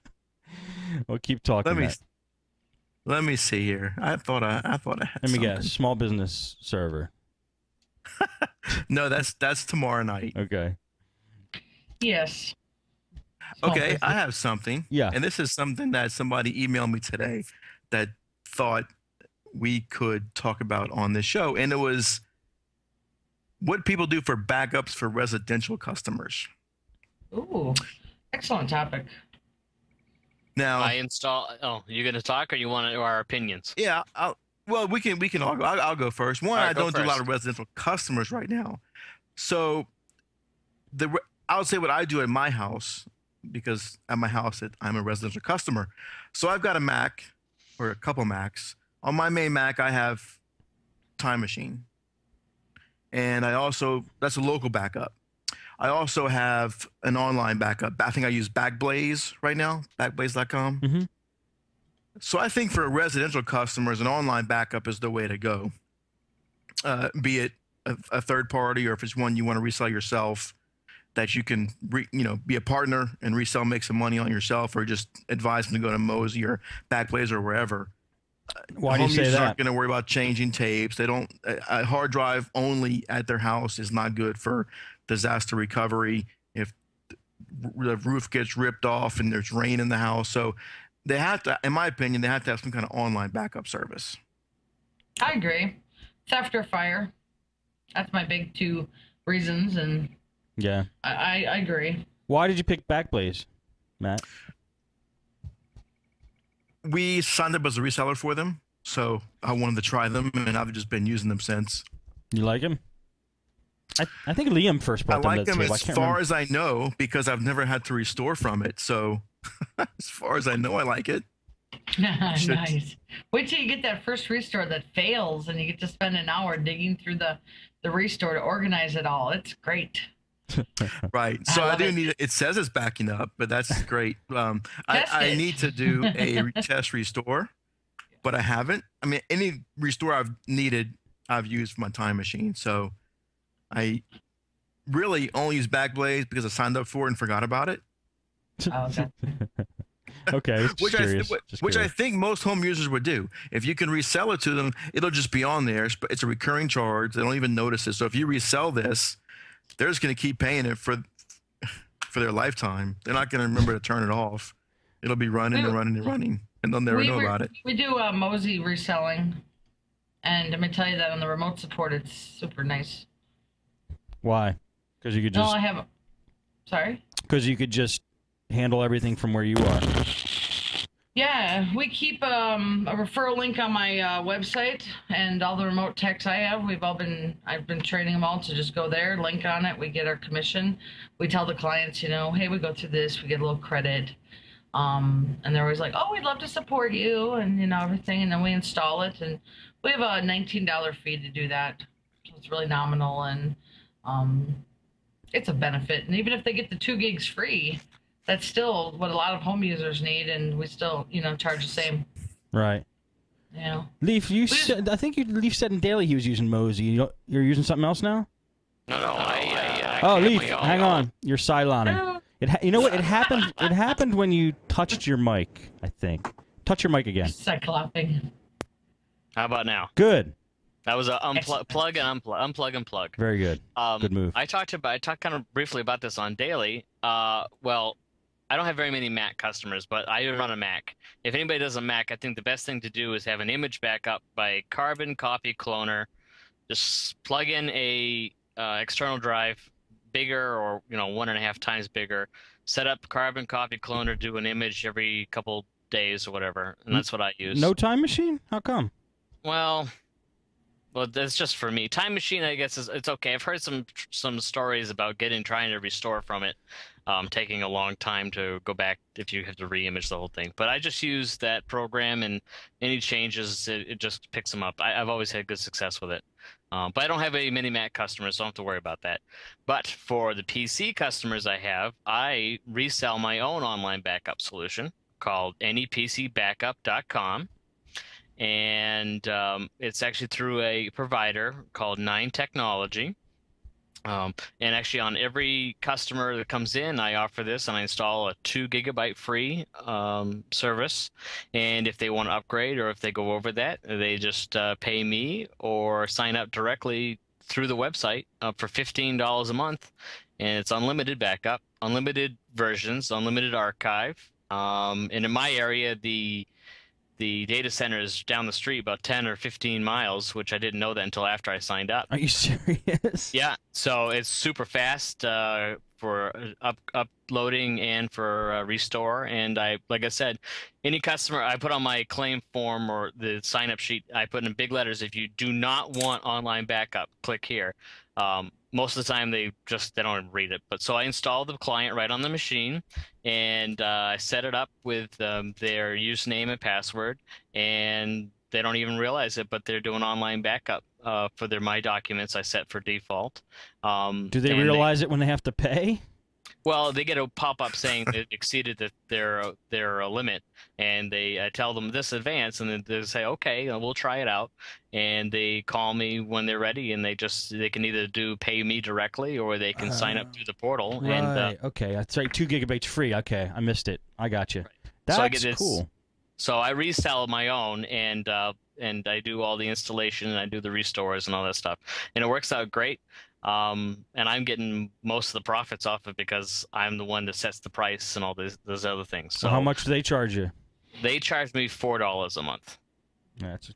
Well, keep talking. Let me see here. I thought I had. Let me guess. Small business server. No, that's tomorrow night. Okay. Yes. Okay, I have something. Yeah. And this is something that somebody emailed me today that thought we could talk about on this show. And it was what people do for backups for residential customers. Ooh, excellent topic. Now, Oh, you going to talk, or you want our opinions? Yeah. We can all go. I'll go first. One, I don't do a lot of residential customers right now. So I'll say what I do at my house, because at my house I'm a residential customer. So I've got a Mac or a couple Macs. On my main Mac, I have Time Machine. And that's a local backup. I also have an online backup. I think I use Backblaze right now, backblaze.com. Mm-hmm. So I think for residential customers, an online backup is the way to go. Be it a third party, or if it's one you want to resell yourself, that you can be a partner and resell, make some money on yourself, or just advise them to go to Mozy or Backblaze or wherever. Why do you say users that? aren't going to worry about changing tapes. They don't. A hard drive only at their house is not good for disaster recovery. If the roof gets ripped off and there's rain in the house, so they have to, in my opinion, they have to have some kind of online backup service. I agree. Theft or fire. That's my big two reasons, and Yeah. I agree. Why did you pick Backblaze, Matt? We signed up as a reseller for them, so I wanted to try them, and I've just been using them since. You like him? I think Liam first I brought them like to the them table. as far as I know, because I've never had to restore from it. So as far as I know, I like it. Nice. Wait till you get that first restore that fails, and you get to spend an hour digging through the restore to organize it all. It's great. Right. So I do need it says it's backing up, but that's great. I need to do a test restore, but I haven't. I mean, any restore I've needed, I've used my Time Machine. So I really only use Backblaze because I signed up for it and forgot about it. Oh, okay. Okay. Which I think most home users would do. If you can resell it to them, it'll just be on there. It's a recurring charge. They don't even notice it. So if you resell this, they're just going to keep paying it for their lifetime. They're not going to remember to turn it off. It'll be running and running and running, and they'll never know about it. We do Mozy reselling, and let me tell you that on the remote support, it's super nice. Why? Because you could just. No, I have. Sorry. Because you could just handle everything from where you are. Yeah, we keep a referral link on my website, and all the remote techs I have, I've been training them all to just go there, link on it. We get our commission. We tell the clients, hey, we go through this, we get a little credit. And they're always like, oh, we'd love to support you, and everything. And then we install it, and we have a $19 fee to do that. So it's really nominal, and it's a benefit. And even if they get the 2 gigs free, that's still what a lot of home users need, and we still, charge the same. Right. Yeah. Leaf, I think Leaf said in Daily he was using Mozy. You're using something else now? No. Leaf, hang on. You're sideloning. You know what? It happened. It happened when you touched your mic. I think. Touch your mic again. Cyclopping. How about now? Good. That was a plug and unplug and plug. Very good. Good move. I talked kind of briefly about this on Daily. Well, I don't have very many Mac customers, but I run a Mac. If anybody does a Mac, I think the best thing to do is have an image backup by carbon copy cloner. Just plug in a external drive, bigger or 1.5 times bigger. Set up carbon copy cloner, do an image every couple days or whatever, and that's what I use. No time machine? How come? Well, that's just for me. Time machine, I guess, it's okay. I've heard some stories about trying to restore from it, taking a long time to go back if you have to re-image the whole thing. But I just use that program, and any changes, it just picks them up. I've always had good success with it. But I don't have any mini-Mac customers, so I don't have to worry about that. But for the PC customers I resell my own online backup solution called anypcbackup.com. And it's actually through a provider called Nine Technology. And actually, on every customer that comes in, I offer this, and I install a 2 GB free service. And if they want to upgrade, or if they go over that, they just pay me or sign up directly through the website for $15 a month. And it's unlimited backup, unlimited versions, unlimited archive. And in my area, the data center is down the street about 10 or 15 miles, which I didn't know that until after I signed up. Are you serious? Yeah, so it's super fast for uploading and for restore. And like I said, any customer, I put on my claim form or the sign-up sheet, I put in big letters, if you do not want online backup, click here. Most of the time they don't even read it. But so I install the client right on the machine, and I set it up with their username and password, and they don't even realize it, but they're doing online backup for their My Documents I set for default. Do they realize it when they have to pay? Well, they get a pop-up saying they exceeded their limit, and I tell them this advance, and then they say, okay, we'll try it out, and they call me when they're ready, and they can either pay me directly, or they can sign up through the portal. Right. And okay, that's right. 2 GB free. Okay, I missed it. I got you. Right. That's so cool. So I resell my own, and I do all the installation, and I do the restores and all that stuff, and it works out great. And I'm getting most of the profits off it because I'm the one that sets the price and all those other things. So how much do they charge you? They charge me $4 a month.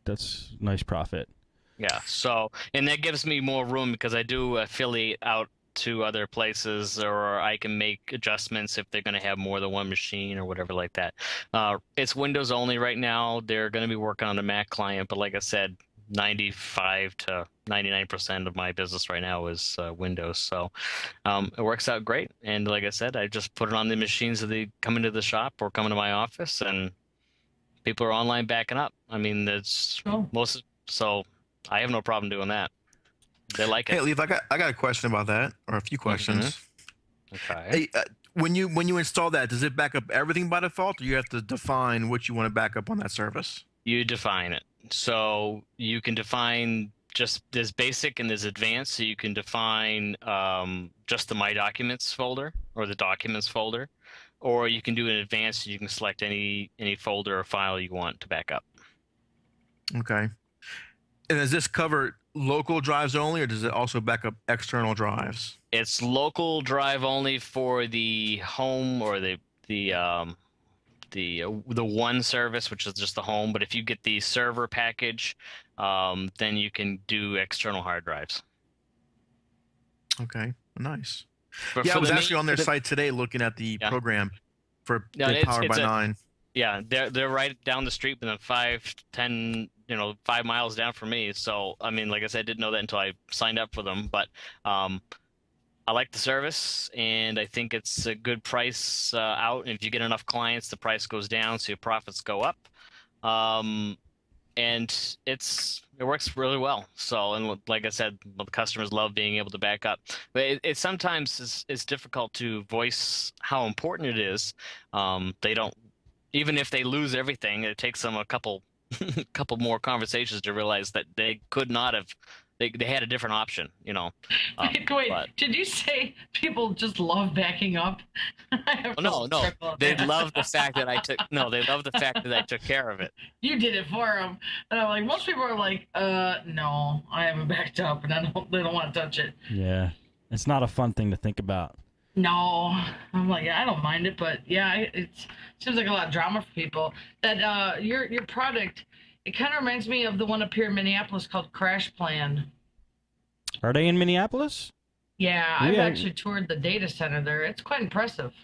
That's nice profit. Yeah. So, and that gives me more room because I do affiliate out to other places, or I can make adjustments if they're going to have more than one machine or whatever like that. It's Windows only right now. They're going to be working on a Mac client, but like I said, 95 to 99% of my business right now is Windows. So it works out great. And like I said, I just put it on the machines that they come into the shop or come into my office, and people are online backing up. I mean, so I have no problem doing that. They like it. Hey, Leaf, I got a question about that, or a few questions. Okay. Hey, when you install that, does it back up everything by default, or you have to define what you want to back up on that service? You define it. So you can define there's basic and there's advanced. So you can define just the My Documents folder or the Documents folder, or you can do an advanced and you can select any folder or file you want to back up. Okay. And does this cover local drives only, or does it also back up external drives? It's local drive only for the home or the one service, which is just the home. But if you get the server package, then you can do external hard drives. Okay, nice. But yeah, I was actually on their site today looking at the program for Powered by Nine. Yeah, they're right down the street within 5 miles down from me. So I mean, like I said, I didn't know that until I signed up for them. But I like the service, and I think it's a good price out. And if you get enough clients, the price goes down, so your profits go up. And it works really well. So, and like I said, the customers love being able to back up. But it sometimes is difficult to voice how important it is. They don't, even if they lose everything, it takes them a couple more conversations to realize that they could not have. They had a different option, Wait, did you say people just love backing up? No. They love the fact that I took. No, they love the fact that I took care of it. You did it for them, and I'm like, most people are like, no, I haven't backed up, and they don't want to touch it. Yeah, it's not a fun thing to think about. No, I'm like, I don't mind it, but yeah, it seems like a lot of drama for people. That your product. It kind of reminds me of the one up here in Minneapolis called Crash Plan. Are they in Minneapolis? Yeah, I've actually toured the data center there. It's quite impressive.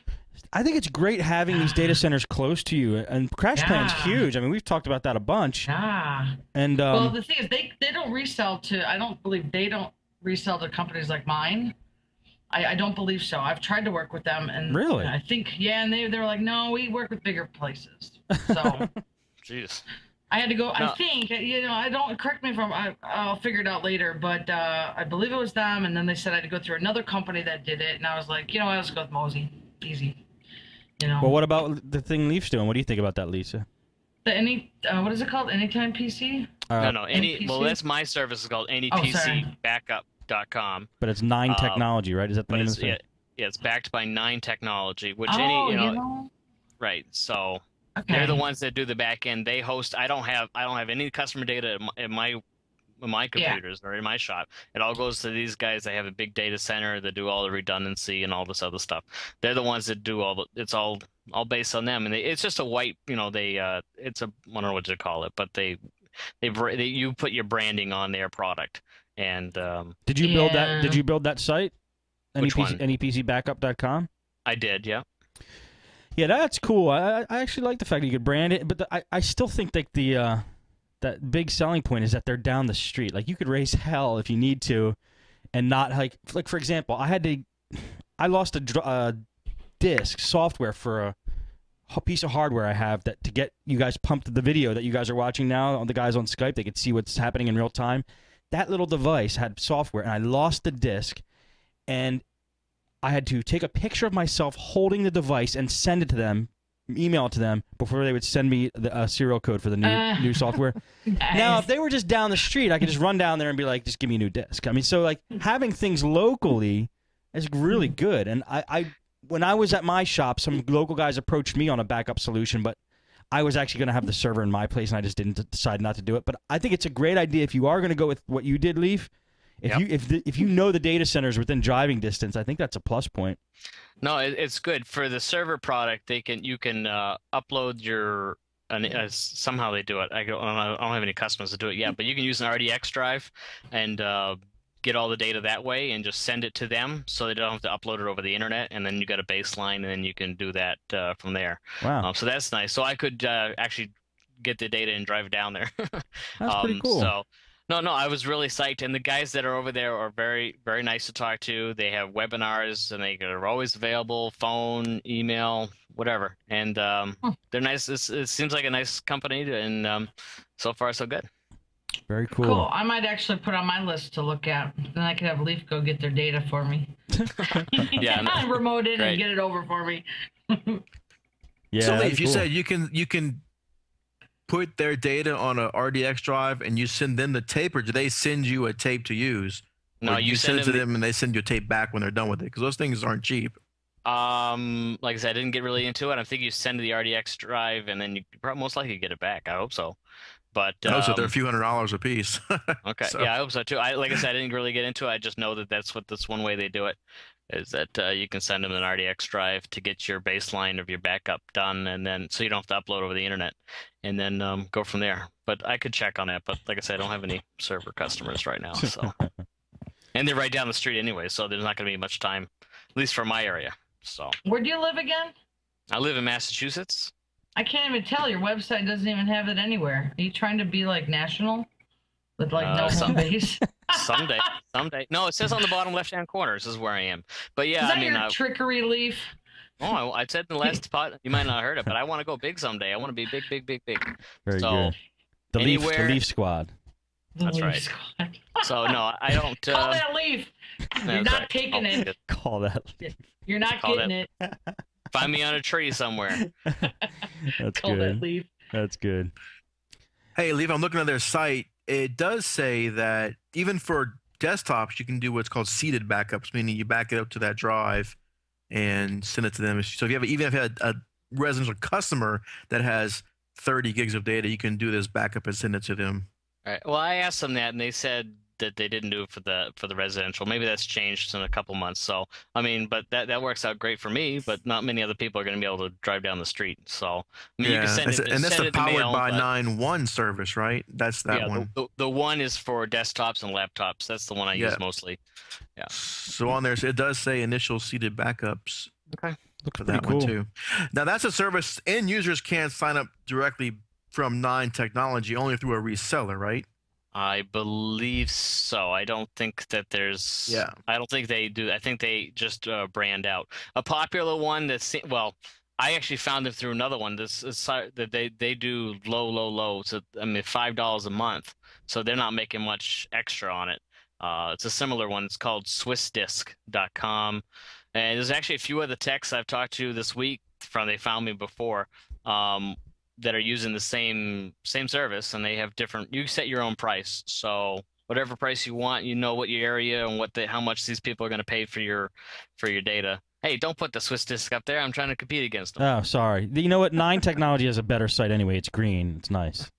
I think it's great having these data centers close to you, and CrashPlan's huge. I mean, we've talked about that a bunch. Yeah. And well, the thing is, they don't resell to. I don't believe they don't resell to companies like mine. I don't believe so. I've tried to work with them, and really, I think and they're like, no, we work with bigger places. So, jeez. I had to go. No. I think I don't correct me if I'll figure it out later, but I believe it was them, and then they said I had to go through another company that did it, and I was like, I'll just go with Mosey, easy. Well, what about the thing Leaf's doing? What do you think about that, Lisa? What is it called? Anytime PC? No. Well, that's my service is called AnyPCBackup.com. But it's 9 Technology, right? Is that the name of the thing? Yeah, it's backed by 9 Technology, which right. So they're the ones that do the back end. They host. I don't have any customer data in my computers or in my shop. It all goes to these guys. They have a big data center that do all the redundancy and all this other stuff. They're the ones that do it's all based on them. And it's just a white, it's a, I don't know what to call it, but you put your branding on their product. And did you build that? Did you build that site? Which one? NEPCBackup.com? I did, yeah. Yeah, that's cool. I actually like the fact that you could brand it, but I still think that that big selling point is that they're down the street. Like, you could raise hell if you need to, and not like for example, I lost a disk software for a piece of hardware I have that to get you guys pumped the video that you guys are watching now. The guys on Skype, they could see what's happening in real time. That little device had software, and I lost the disk, and I had to take a picture of myself holding the device and send it to them. Email it to them before they would send me the serial code for the new software. Nice. Now, if they were just down the street, I could just run down there and be like, just give me a new disk. I mean, so like having things locally is really good. And when I was at my shop, some local guys approached me on a backup solution, but I was actually going to have the server in my place, and I just didn't decide not to do it. But I think it's a great idea if you are going to go with what you did, Leaf. If you know the data centers within driving distance, I think that's a plus point. No, it's good for the server product. You can upload your somehow they do it. I don't have any customers that do it yet, but you can use an RDX drive and get all the data that way and just send it to them, so they don't have to upload it over the internet. And then you got a baseline, and then you can do that from there. Wow! So that's nice. So I could actually get the data and drive it down there. That's pretty cool. So. No, I was really psyched, and the guys that are over there are very, very nice to talk to. They have webinars, and they are always available, phone, email, whatever. And they're nice. It seems like a nice company, and so far so good. Very cool. Cool. I might actually put on my list to look at. Then I could have Leaf go get their data for me. Remote it and get it over for me. Yeah. So Leaf, you said you can put their data on a RDX drive and you send them the tape, or do they send you a tape to use? No, you send it to them and they send you a tape back when they're done with it, because those things aren't cheap. Like I said, I didn't get really into it. I think you send to the RDX drive and then you most likely get it back. I hope so. But I hope so. They're a few $100s a piece. Okay. So. Yeah, I hope so too. Like I said, I didn't really get into it. I just know that that's one way they do it. Is that you can send them an RDX drive to get your baseline of your backup done, and then so you don't have to upload over the internet, and then go from there. But I could check on that. But like I said, I don't have any server customers right now, so and they're right down the street anyway, so there's not going to be much time, at least for my area. So where do you live again? I live in Massachusetts. I can't even tell. Your website doesn't even have it anywhere. Are you trying to be like national with like no home base? Someday. No, it says on the bottom left-hand corner. This is where I am. But yeah, is that your trickery, Leaf? Oh, I said in the last spot. You might not have heard it, but I want to go big someday. I want to be big. Very good. The Leaf Squad. That's right. Squad. So no, I don't. Call that Leaf. You're not taking it. Call that. You're not getting it. Find me on a tree somewhere. That's Call good. That Leaf. That's good. Hey, Leaf, I'm looking at their site. It does say that even for desktops, you can do what's called seeded backups, meaning you back it up to that drive and send it to them. So if you have even if you had a residential customer that has 30 gigs of data, you can do this backup and send it to them. All right. Well, I asked them that, and they said that they didn't do it for the residential. Maybe that's changed in a couple months. So I mean, but that works out great for me. But not many other people are going to be able to drive down the street. So I mean, you can send it, and that's the powered mail, by 9.1 service, right? That's that one. The one is for desktops and laptops. That's the one I use mostly. Yeah. So on there, it does say initial seeded backups. Okay. Looks for pretty that cool. one too. Now that's a service end users can't sign up directly from Nine Technology, only through a reseller, right? I believe so. I don't think that there's. Yeah. I don't think they do. I think they just brand out. A popular one that's, well, I actually found it through another one. This is that they do low. So I mean, $5 a month. So they're not making much extra on it. It's a similar one. It's called SwissDisc.com, and there's actually a few other techs I've talked to this week they found me before. That are using the same service, and they have different. You set your own price, so whatever price you want, you know what your area and how much these people are going to pay for your data. Hey, don't put the Swiss Disc up there. I'm trying to compete against them. Oh, sorry. You know what? Nine Technology has a better site anyway. It's green. It's nice.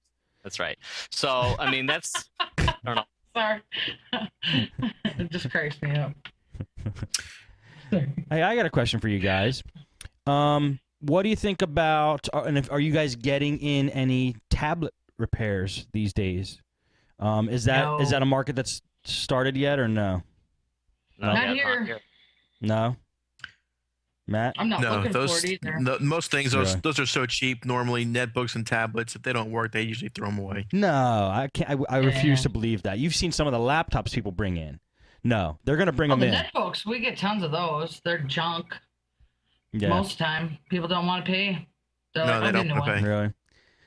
That's right. So I mean, that's. I don't know. Sorry. It just cracks me up. Hey, I got a question for you guys. What do you think about, are you guys getting in any tablet repairs these days? Is that a market that's started yet or no? No, Not here. No? Matt? I'm not looking those, for it either. most things, Really? those are so cheap. Normally, netbooks and tablets, if they don't work, they usually throw them away. No, I can't. I refuse to believe that. You've seen some of the laptops people bring in. No, they're going to bring them the in. netbooks, we get tons of those. They're junk. Yeah. Most of the time, people don't want to pay. No, Like, they I'll don't get a new want to one. pay. Really?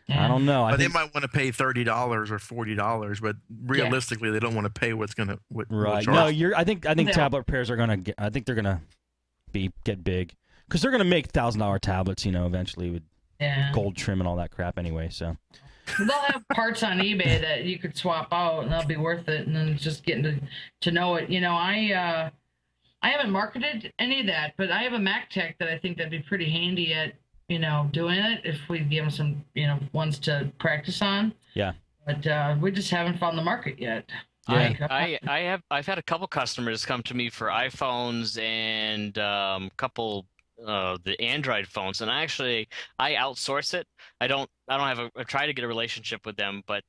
Yeah. I don't know. But they might want to pay $30 or $40, but realistically, they don't want to pay what's going to Right. charge. No, I think Yeah. tablet repairs are going to I think they're going to get big because they're going to make $1,000 tablets, eventually with gold trim and all that crap anyway. So They'll have parts on eBay that you could swap out, and they'll be worth it. And then it's just getting to know it. I haven't marketed any of that, but I have a Mac Tech that I think that'd be pretty handy at doing it if we give them some ones to practice on. Yeah. But we just haven't found the market yet. Yeah. I've had a couple customers come to me for iPhones and couple the Android phones, and I outsource it. I try to get a relationship with them, but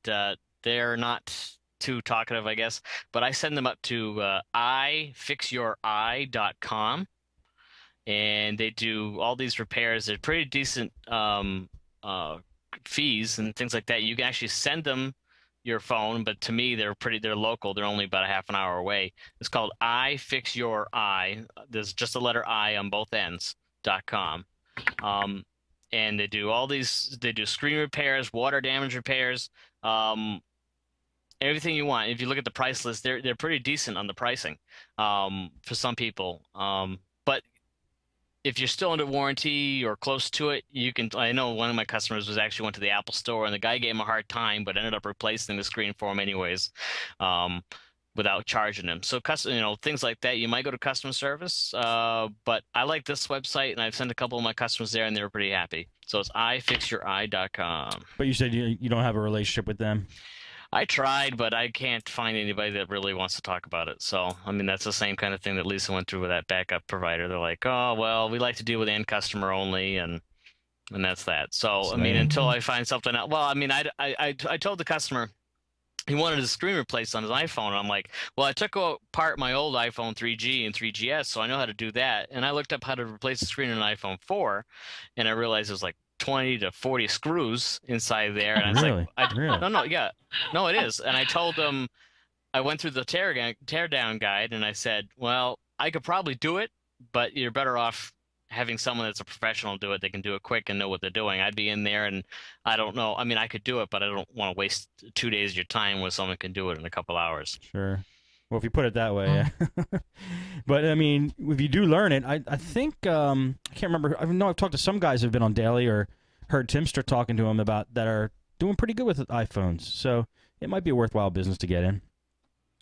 they're not too talkative, I guess. But I send them up to ifixyoureye.com, and they do all these repairs. They're pretty decent fees and things like that. You can actually send them your phone, but to me they're local. They're only about a half an hour away. It's called ifixyoureye. There's just the letter I on both ends.com. And they do screen repairs, water damage repairs, everything you want. If you look at the price list, they're pretty decent on the pricing for some people. But if you're still under warranty or close to it, you can. I know one of my customers went to the Apple store, and the guy gave him a hard time, but ended up replacing the screen for him anyways, without charging him. So, things like that, you might go to customer service. But I like this website, and I've sent a couple of my customers there, and they were pretty happy. So it's ifixyoureye.com. But you said you don't have a relationship with them. I tried, but I can't find anybody that really wants to talk about it. So, I mean, that's the same kind of thing that Lisa went through with that backup provider. They're like, oh, well, we like to deal with end customer only, and that's that. So, I mean, until I find something else. Well, I mean, I told the customer he wanted his screen replaced on his iPhone, and I'm like, well, I took apart my old iPhone 3G and 3GS, so I know how to do that. And I looked up how to replace the screen in an iPhone 4, and I realized it was like 20 to 40 screws inside there, and I was Really? no, it is. And I told them, I went through the teardown guide, and I said, well, I could probably do it, but you're better off having someone that's a professional do it. They can do it quick and know what they're doing. I'd be in there, and I don't know. I mean, I could do it, but I don't want to waste 2 days of your time when someone can do it in a couple hours. Sure. Well, if you put it that way, yeah. But I mean, if you do learn it, I think I can't remember. I know I've talked to some guys who've been on Daily or heard Timster talking to them about that are doing pretty good with iPhones. So it might be a worthwhile business to get in.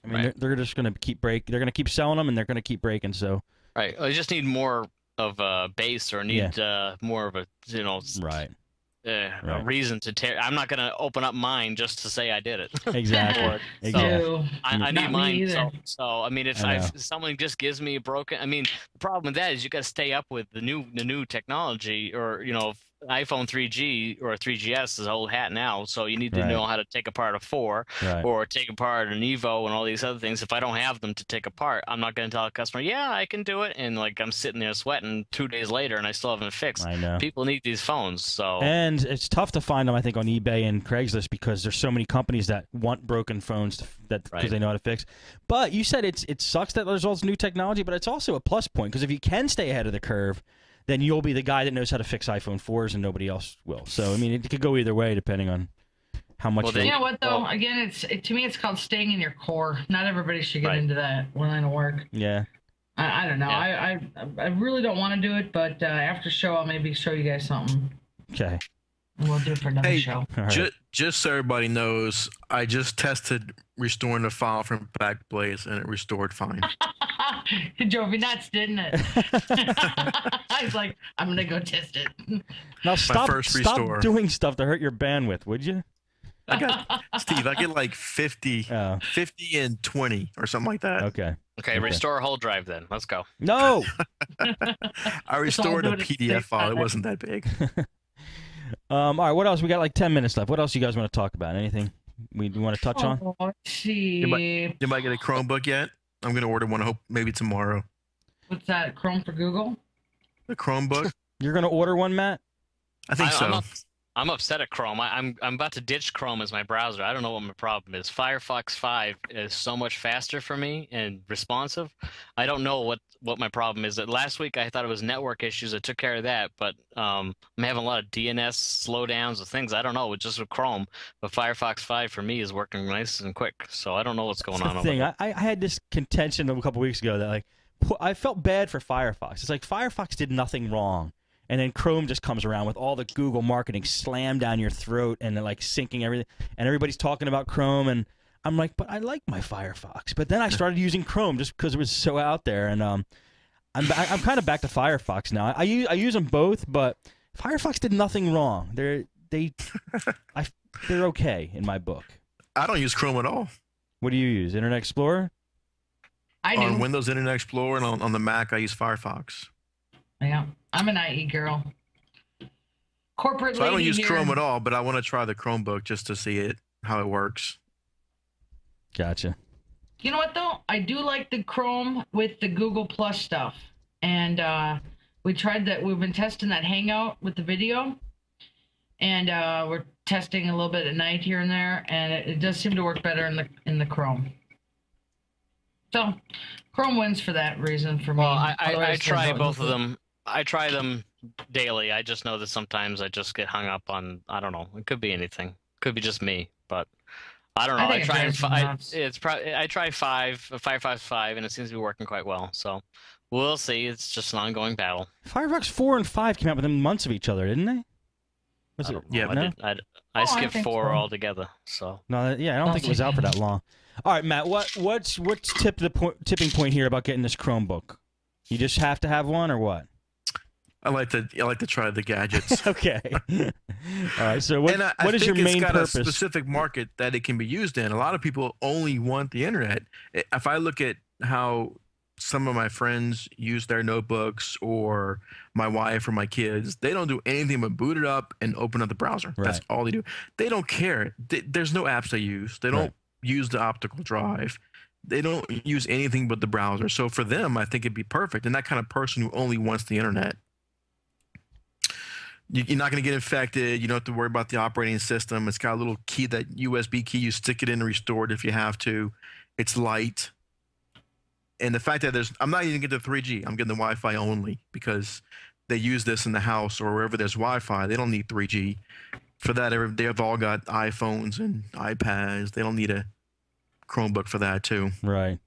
I mean, they're just going to keep They're going to keep selling them, and they're going to keep breaking. So right, I just need more of a base, or need more of a a reason to tear. I'm not going to open up mine just to say I did it. Exactly. So I need mine. So I mean, if someone just gives me a broken, I mean, the problem with that is you got to stay up with the new technology, or iPhone 3G or 3GS is old hat now, so you need to Right. know how to take apart a 4 Right. or take apart an Evo and all these other things. If I don't have them to take apart, I'm not going to tell a customer, yeah, I can do it. And like I'm sitting there sweating 2 days later and I still haven't fixed. I know. People need these phones, so And it's tough to find them, I think, on eBay and Craigslist because there's so many companies that want broken phones because Right. they know how to fix. But you said it sucks that there's all this new technology, but it's also a plus point because if you can stay ahead of the curve, then you'll be the guy that knows how to fix iPhone 4s and nobody else will. So, I mean, it could go either way depending on how much Well, you're- You know what though? Again, to me, it's called staying in your core. Not everybody should get Right. into that line of work. Yeah. I don't know. Yeah. I really don't want to do it, but after show, I'll maybe show you guys something, Okay. and we'll do it for another Hey, show. All right. Just so everybody knows, I just tested restoring the file from Backblaze, and it restored fine. It drove me nuts, didn't it? I was like, I'm gonna go test it. Now stop first restore. doing stuff to hurt your bandwidth, would you? I got Steve. I get like 50 Oh, and 20 or something like that. okay. okay, restore a whole drive then. Let's go. No. I restored do a it at the PDF same file. It time. wasn't that big. All right, what else? We got like 10 minutes left. What else you guys want to talk about? Anything we want to touch on? Oh, let's see. Anybody get a Chromebook yet? I'm gonna order one. I hope maybe tomorrow. What's that? Chrome for Google? The Chromebook. You're going to order one, Matt? I think so. I'm upset at Chrome. I'm about to ditch Chrome as my browser. I don't know what my problem is. Firefox 5 is so much faster for me and responsive. I don't know what my problem is. Last week I thought it was network issues. I took care of that, but I'm having a lot of DNS slowdowns and things. I don't know. Just with Chrome, but Firefox 5 for me is working nice and quick. So I don't know what's going on over Thing. there. I had this contention a couple weeks ago that like I felt bad for Firefox. It's like Firefox did nothing wrong. And then Chrome just comes around with all the Google marketing slammed down your throat and like syncing everything. And everybody's talking about Chrome. And I'm like, but I like my Firefox. But then I started using Chrome just because it was so out there. And I'm kind of back to Firefox now. I use them both, but Firefox did nothing wrong. They're okay in my book. I don't use Chrome at all. What do you use? Internet Explorer? I do. On Windows Internet Explorer and on the Mac, I use Firefox. Yeah, I'm an IE girl. Corporate So I don't lady use here. Chrome at all, but I want to try the Chromebook just to see how it works. Gotcha. You know what though? I do like the Chrome with the Google Plus stuff, and we tried that. We've been testing that Hangout with the video, and we're testing a little bit at night here and there, and it does seem to work better in the Chrome. So, Chrome wins for that reason for me. Well, I Otherwise, try they're both of them. I try them daily. I just know that sometimes I just get hung up on. I don't know. It could be anything. Could be just me, but I don't know. I I think it try. drives me nuts. It's probably. I try Firefox 5, and it seems to be working quite well. So we'll see. It's just an ongoing battle. Firefox 4 and 5 came out within months of each other, didn't they? Was it? Yeah, I no? did. I I skipped think 4 so. altogether. So No, yeah, I don't think it was out for that long. All right, Matt, what's tipping point here about getting this Chromebook? You just have to have one, or what? I like to try the gadgets. Okay. All right. So what I is think your main it's got purpose? a specific market that it can be used in. A lot of people only want the internet. If I look at how some of my friends use their notebooks, or my wife or my kids, they don't do anything but boot it up and open up the browser. That's Right. all they do. They don't care. There's no apps they use. They don't Right. use the optical drive. They don't use anything but the browser. So for them, I think it'd be perfect. And that kind of person who only wants the internet. You're not going to get infected. You don't have to worry about the operating system. It's got a little key, that USB key. You stick it in and restore it if you have to. It's light. And the fact that I'm not even getting the 3G. I'm getting the Wi-Fi only because they use this in the house or wherever there's Wi-Fi. They don't need 3G. For that, they've all got iPhones and iPads. They don't need a Chromebook for that too. Right.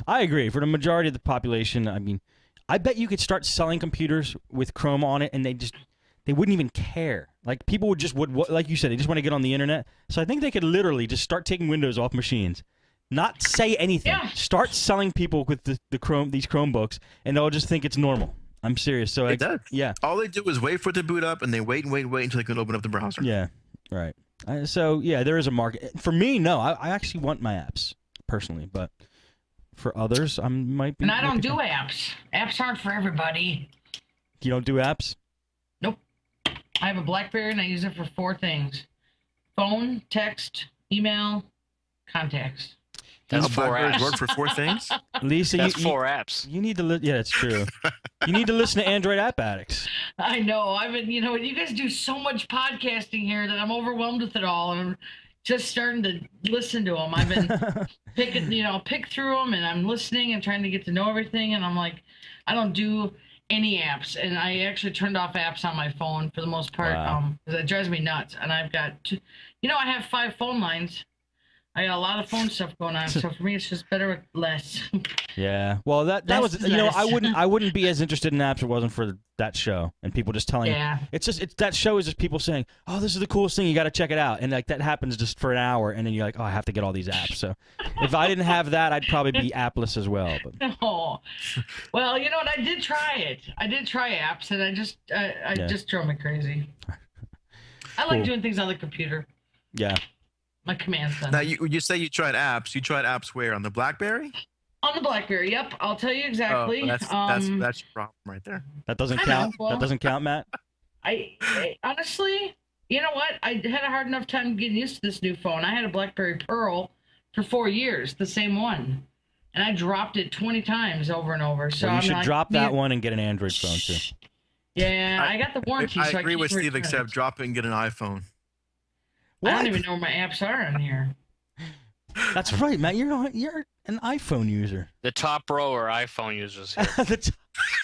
I agree. For the majority of the population, I mean, I bet you could start selling computers with Chrome on it, and they wouldn't even care. Like people would like you said, they just want to get on the internet. So I think they could literally just start taking Windows off machines, not say anything. Yeah. Start selling people with these Chromebooks, and they'll just think it's normal. I'm serious. So It does. yeah, All they do is wait for it to boot up, and they wait until they can open up the browser. yeah, right. So yeah, there is a market for me. No, I actually want my apps personally, but for others, I might be. And I might don't be- do apps. Apps aren't for everybody. You don't do apps? Nope. I have a BlackBerry and I use it for 4 things: phone, text, email, contacts. That's 4 BlackBerry's apps. work for 4 things. Lisa, That's you, 4 apps. you need to. Yeah, it's true. You need to listen to Android App Addicts. I know. I've been, you guys do so much podcasting here that I'm overwhelmed with it all, and I'm just starting to listen to them. I've been pick through them, and I'm listening and trying to get to know everything. And I'm like, I don't do any apps, and I actually turned off apps on my phone for the most part. Wow. Because it drives me nuts. And I've got, I have 5 phone lines. I got a lot of phone stuff going on, so for me, it's just better with less. Yeah. Well, that Less was is less. I wouldn't be as interested in apps if it wasn't for that show and people just telling. Yeah. It's that show is just people saying, "Oh, this is the coolest thing. You got to check it out," and like that happens just for an hour, and then you're like, "Oh, I have to get all these apps." So, if I didn't have that, I'd probably be appless as well. But Oh, well, you know what? I did try it. I did try apps, and I just drove me crazy. I like Cool. doing things on the computer. yeah. My command center. Now, you say you tried apps. You tried apps where? On the BlackBerry? On the BlackBerry, yep. I'll tell you exactly. Oh, that's your problem right there. That doesn't I know, count. well- That doesn't count, Matt. I honestly, you know what? I had a hard enough time getting used to this new phone. I had a BlackBerry Pearl for 4 years, the same one, and I dropped it 20 times over and over. So Well, you I'm should like, drop that "Man, one and get an Android phone too. Yeah, I got the warranty. I so agree can't with Steve, return except it. drop it and get an iPhone. I don't What? even know where my apps are on here. That's right, Matt. You're an iPhone user. The top row are iPhone users here.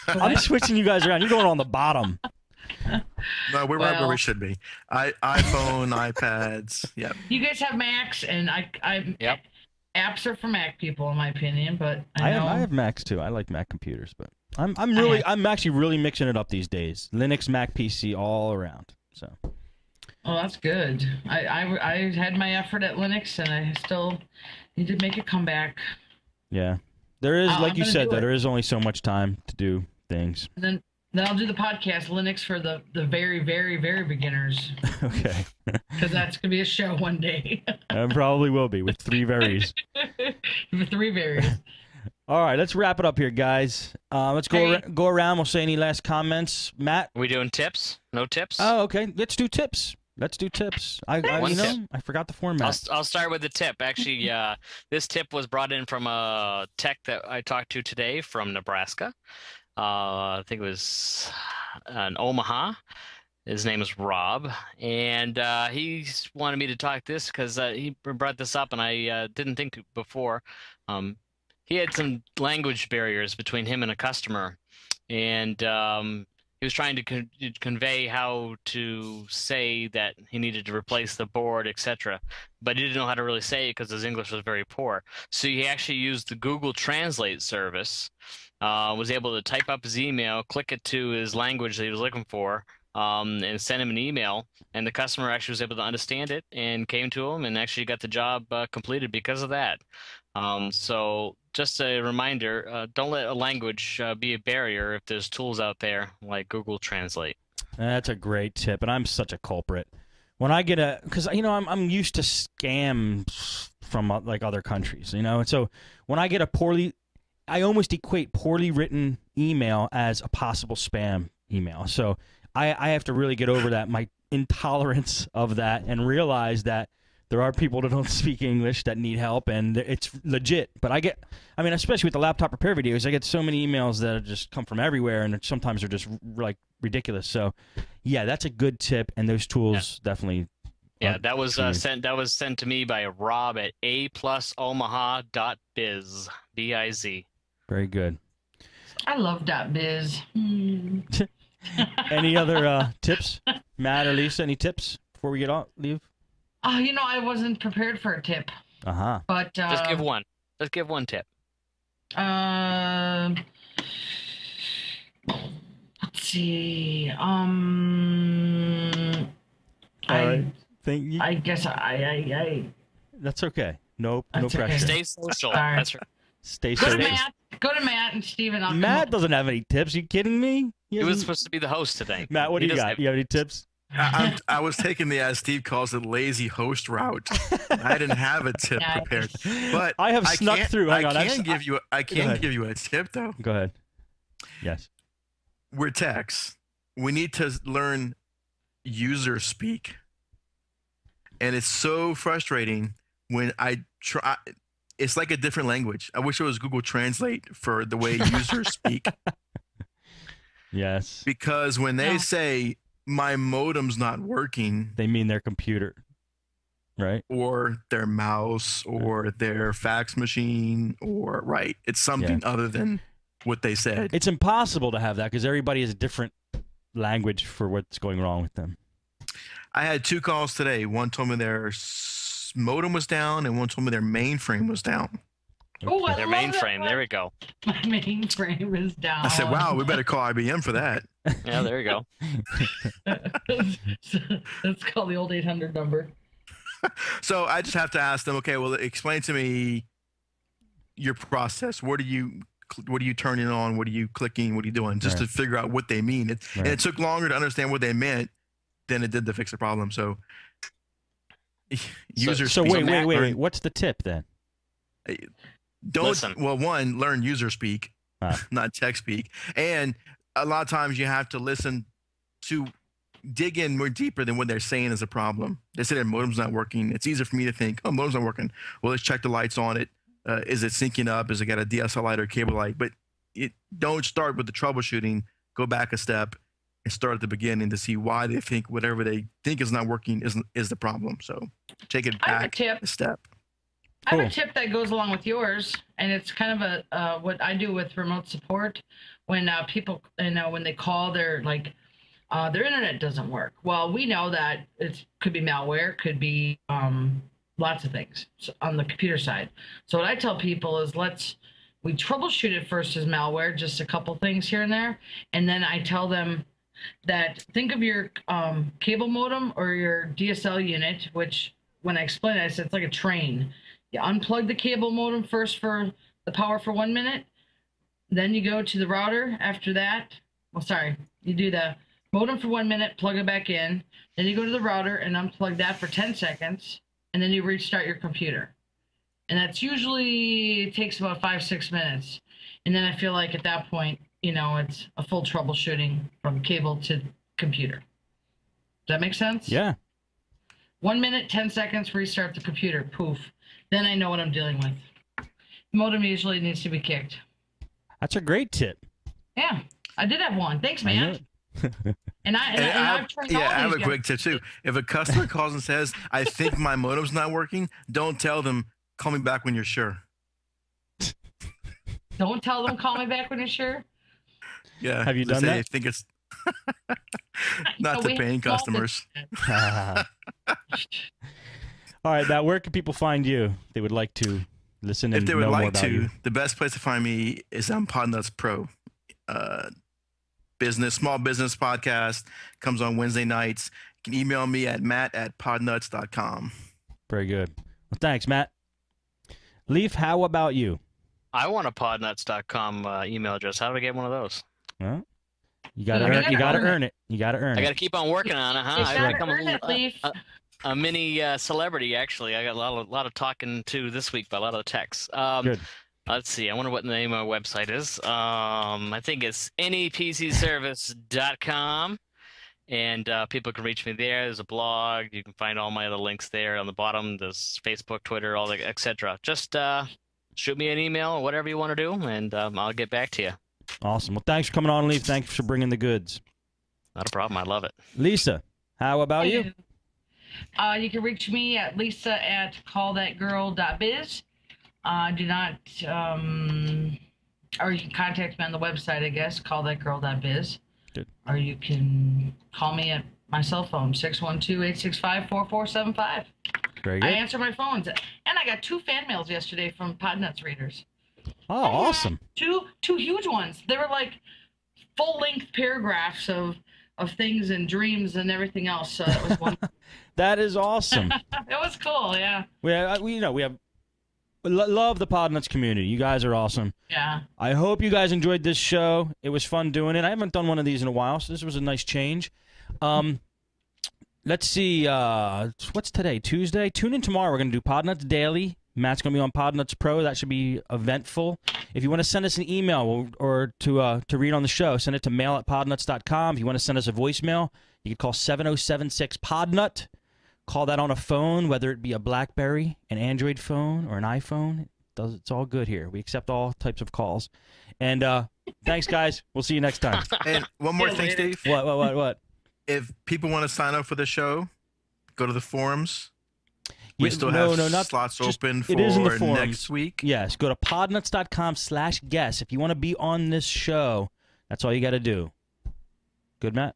I'm switching you guys around. You're going on the bottom. No, we're right where Well- we should be. iPhone, iPads. Yep. You guys have Macs, and I Yep. apps are for Mac people, in my opinion. But I I know have Macs too. I like Mac computers, but I'm actually really mixing it up these days. Linux, Mac, PC, all around. So Oh, that's good. I had my effort at Linux, and I still need to make a comeback. yeah, there is, like I'm you gonna said, do that it. there is only so much time to do things. And then I'll do the podcast Linux for the very, very, very beginners, Okay, because that's gonna be a show one day. it probably will be with 3 varies. The 3 varies. All right, let's wrap it up here, guys. Let's go around. We'll say any last comments, Matt. Are we doing tips? No tips? Oh, okay. Let's do tips. One tip. I forgot the format. I'll start with the tip. Actually, this tip was brought in from a tech that I talked to today from Nebraska. I think it was in Omaha. His name is Rob, and he wanted me to talk this because he brought this up, and I didn't think before. He had some language barriers between him and a customer, and he was trying to convey how to say that he needed to replace the board, etc. But he didn't know how to really say it because his English was very poor. So he actually used the Google Translate service, was able to type up his email, click it to his language that he was looking for, and send him an email. And the customer actually was able to understand it and came to him and actually got the job completed because of that. So just a reminder, don't let a language be a barrier if there's tools out there like Google Translate. That's a great tip, and I'm such a culprit. When I get because I'm used to scams from like other countries, and so when I get I almost equate poorly written email as a possible spam email. So I have to really get over that, my intolerance of that, and realize that there are people that don't speak English that need help, and it's legit. But especially with the laptop repair videos, I get so many emails that just come from everywhere, and sometimes they're just like ridiculous. So, yeah, that's a good tip, and those tools definitely. Yeah, that was sent. That was sent to me by Rob at aplusomaha.biz. B-I-Z. Very good. I love .biz. Any other tips, Matt or Lisa? Any tips before we leave? I wasn't prepared for a tip, but Just give one. Just give one tip. let's see. I guess I That's okay. No That's okay. pressure. Stay social. Sorry. That's right. Stay go to safe. Matt. Go to Matt and Steven. I'll come Matt up- doesn't have any tips. You kidding me? He was supposed to be the host today. Matt, what do He you doesn't got? have- You have any tips? I was taking the, as Steve calls it, lazy host route. I didn't have a tip Nice. prepared, but I have snuck can't- through. Hang on, I I've- can give you. I Go can ahead. give you a tip though. Go ahead. Yes. We're techs. We need to learn user speak, and it's so frustrating when I try. It's like a different language. I wish it was Google Translate for the way users speak. Yes. Because when they say my modem's not working, they mean their computer, right? Or their mouse, or their fax machine, or it's something other than what they said. It's impossible to have that because everybody has a different language for what's going wrong with them. I had 2 calls today. One told me their modem was down, and one told me their mainframe was down. Oh, their mainframe. There we go. My mainframe is down. I said, wow, we better call IBM for that. Yeah, there you go. Let's call the old 800 number. So I just have to ask them, okay, well, explain to me your process. What are you turning on? What are you clicking? What are you doing? Just to figure out what they mean. And it took longer to understand what they meant than it did to fix the problem. So users. So wait. What's the tip then? Don't Listen. Well, one, learn user speak, not tech speak, and a lot of times you have to listen to dig in more deeper than what they're saying is a problem. They say their modem's not working. It's easier for me to think, oh, modem's not working. Well, let's check the lights on it. Is it syncing up? Is it got a DSL light or cable light? But don't start with the troubleshooting. Go back a step and start at the beginning to see why they think whatever they think is not working is the problem. So take it back a step. I have a tip that goes along with yours, and it's kind of a what I do with remote support. When people, when they call, they're like, their internet doesn't work. Well, we know that it could be malware, could be lots of things on the computer side. So what I tell people is we troubleshoot it first as malware, just a couple things here and there, and then I tell them that think of your cable modem or your DSL unit, which when I explain it, I said it's like a train. You unplug the cable modem first for the power for 1 minute. Then you go to the router after that. Well, sorry. You do the modem for 1 minute, plug it back in. Then you go to the router and unplug that for 10 seconds. And then you restart your computer. And that's usually, it takes about 5-6 minutes. And then I feel like at that point, it's a full troubleshooting from cable to computer. Does that make sense? Yeah. 1 minute, 10 seconds, restart the computer. Poof. Then I know what I'm dealing with. The modem usually needs to be kicked. That's a great tip. Yeah, I did have one. Thanks, man. I've trained all I have these a guys. quick tip too. If a customer calls and says, "I think my modem's not working," don't tell them, "Call me back when you're sure." Don't tell them, "Call me back when you're sure." Yeah. Have you done that? I think it's not to paying customers. All right, Matt, where can people find you? They would like to listen and if they would know more like about to, you. the best place to find me is on Podnutz Pro. Small business podcast comes on Wednesday nights. You can email me at matt@podnutz.com. Very good. Well, thanks, Matt. Leaf, how about you? I want a podnuts.com email address. How do I get one of those? Well, you gotta earn it. You gotta earn I it. got to keep on working on it, huh? You I gotta become earn it, Leaf. a mini celebrity, actually. I got a lot of talking to this week by a lot of the texts. Good. Let's see. I wonder what the name of our website is. I think it's nepcservice.com. And people can reach me there. There's a blog. You can find all my other links there on the bottom. There's Facebook, Twitter, all the etc. Just shoot me an email or whatever you want to do, and I'll get back to you. Awesome. Well, thanks for coming on, Leaf. Thanks for bringing the goods. Not a problem. I love it. Lisa, how about you? You can reach me at lisa@callthatgirl.biz. Do not, or you can contact me on the website, I guess, callthatgirl.biz. Good. Or you can call me at my cell phone, 612-865-4475. Very good. I answer my phones. And I got 2 fan mails yesterday from Podnutz readers. Oh, awesome. Two huge ones. They were like full-length paragraphs of things and dreams and everything else. So that was one. That is awesome. It was cool, yeah. We love the Podnutz community. You guys are awesome. Yeah. I hope you guys enjoyed this show. It was fun doing it. I haven't done one of these in a while, so this was a nice change. Let's see. What's today? Tuesday? Tune in tomorrow. We're going to do Podnutz Daily. Matt's going to be on Podnutz Pro. That should be eventful. If you want to send us an email or to read on the show, send it to mail@podnutz.com. If you want to send us a voicemail, You can call 7076-PODNUT. Call that on a phone, whether it be a BlackBerry, an Android phone, or an iPhone. It's all good here. We accept all types of calls. And thanks, guys. We'll see you next time. And one more thing, Steve. What? If people want to sign up for the show, go to the forums. We still have slots open for next week. Yes, go to podnuts.com/guest. If you want to be on this show, that's all you got to do. Good, Matt?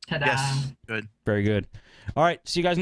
Ta-da. Yes, good. Very good. All right, see you guys next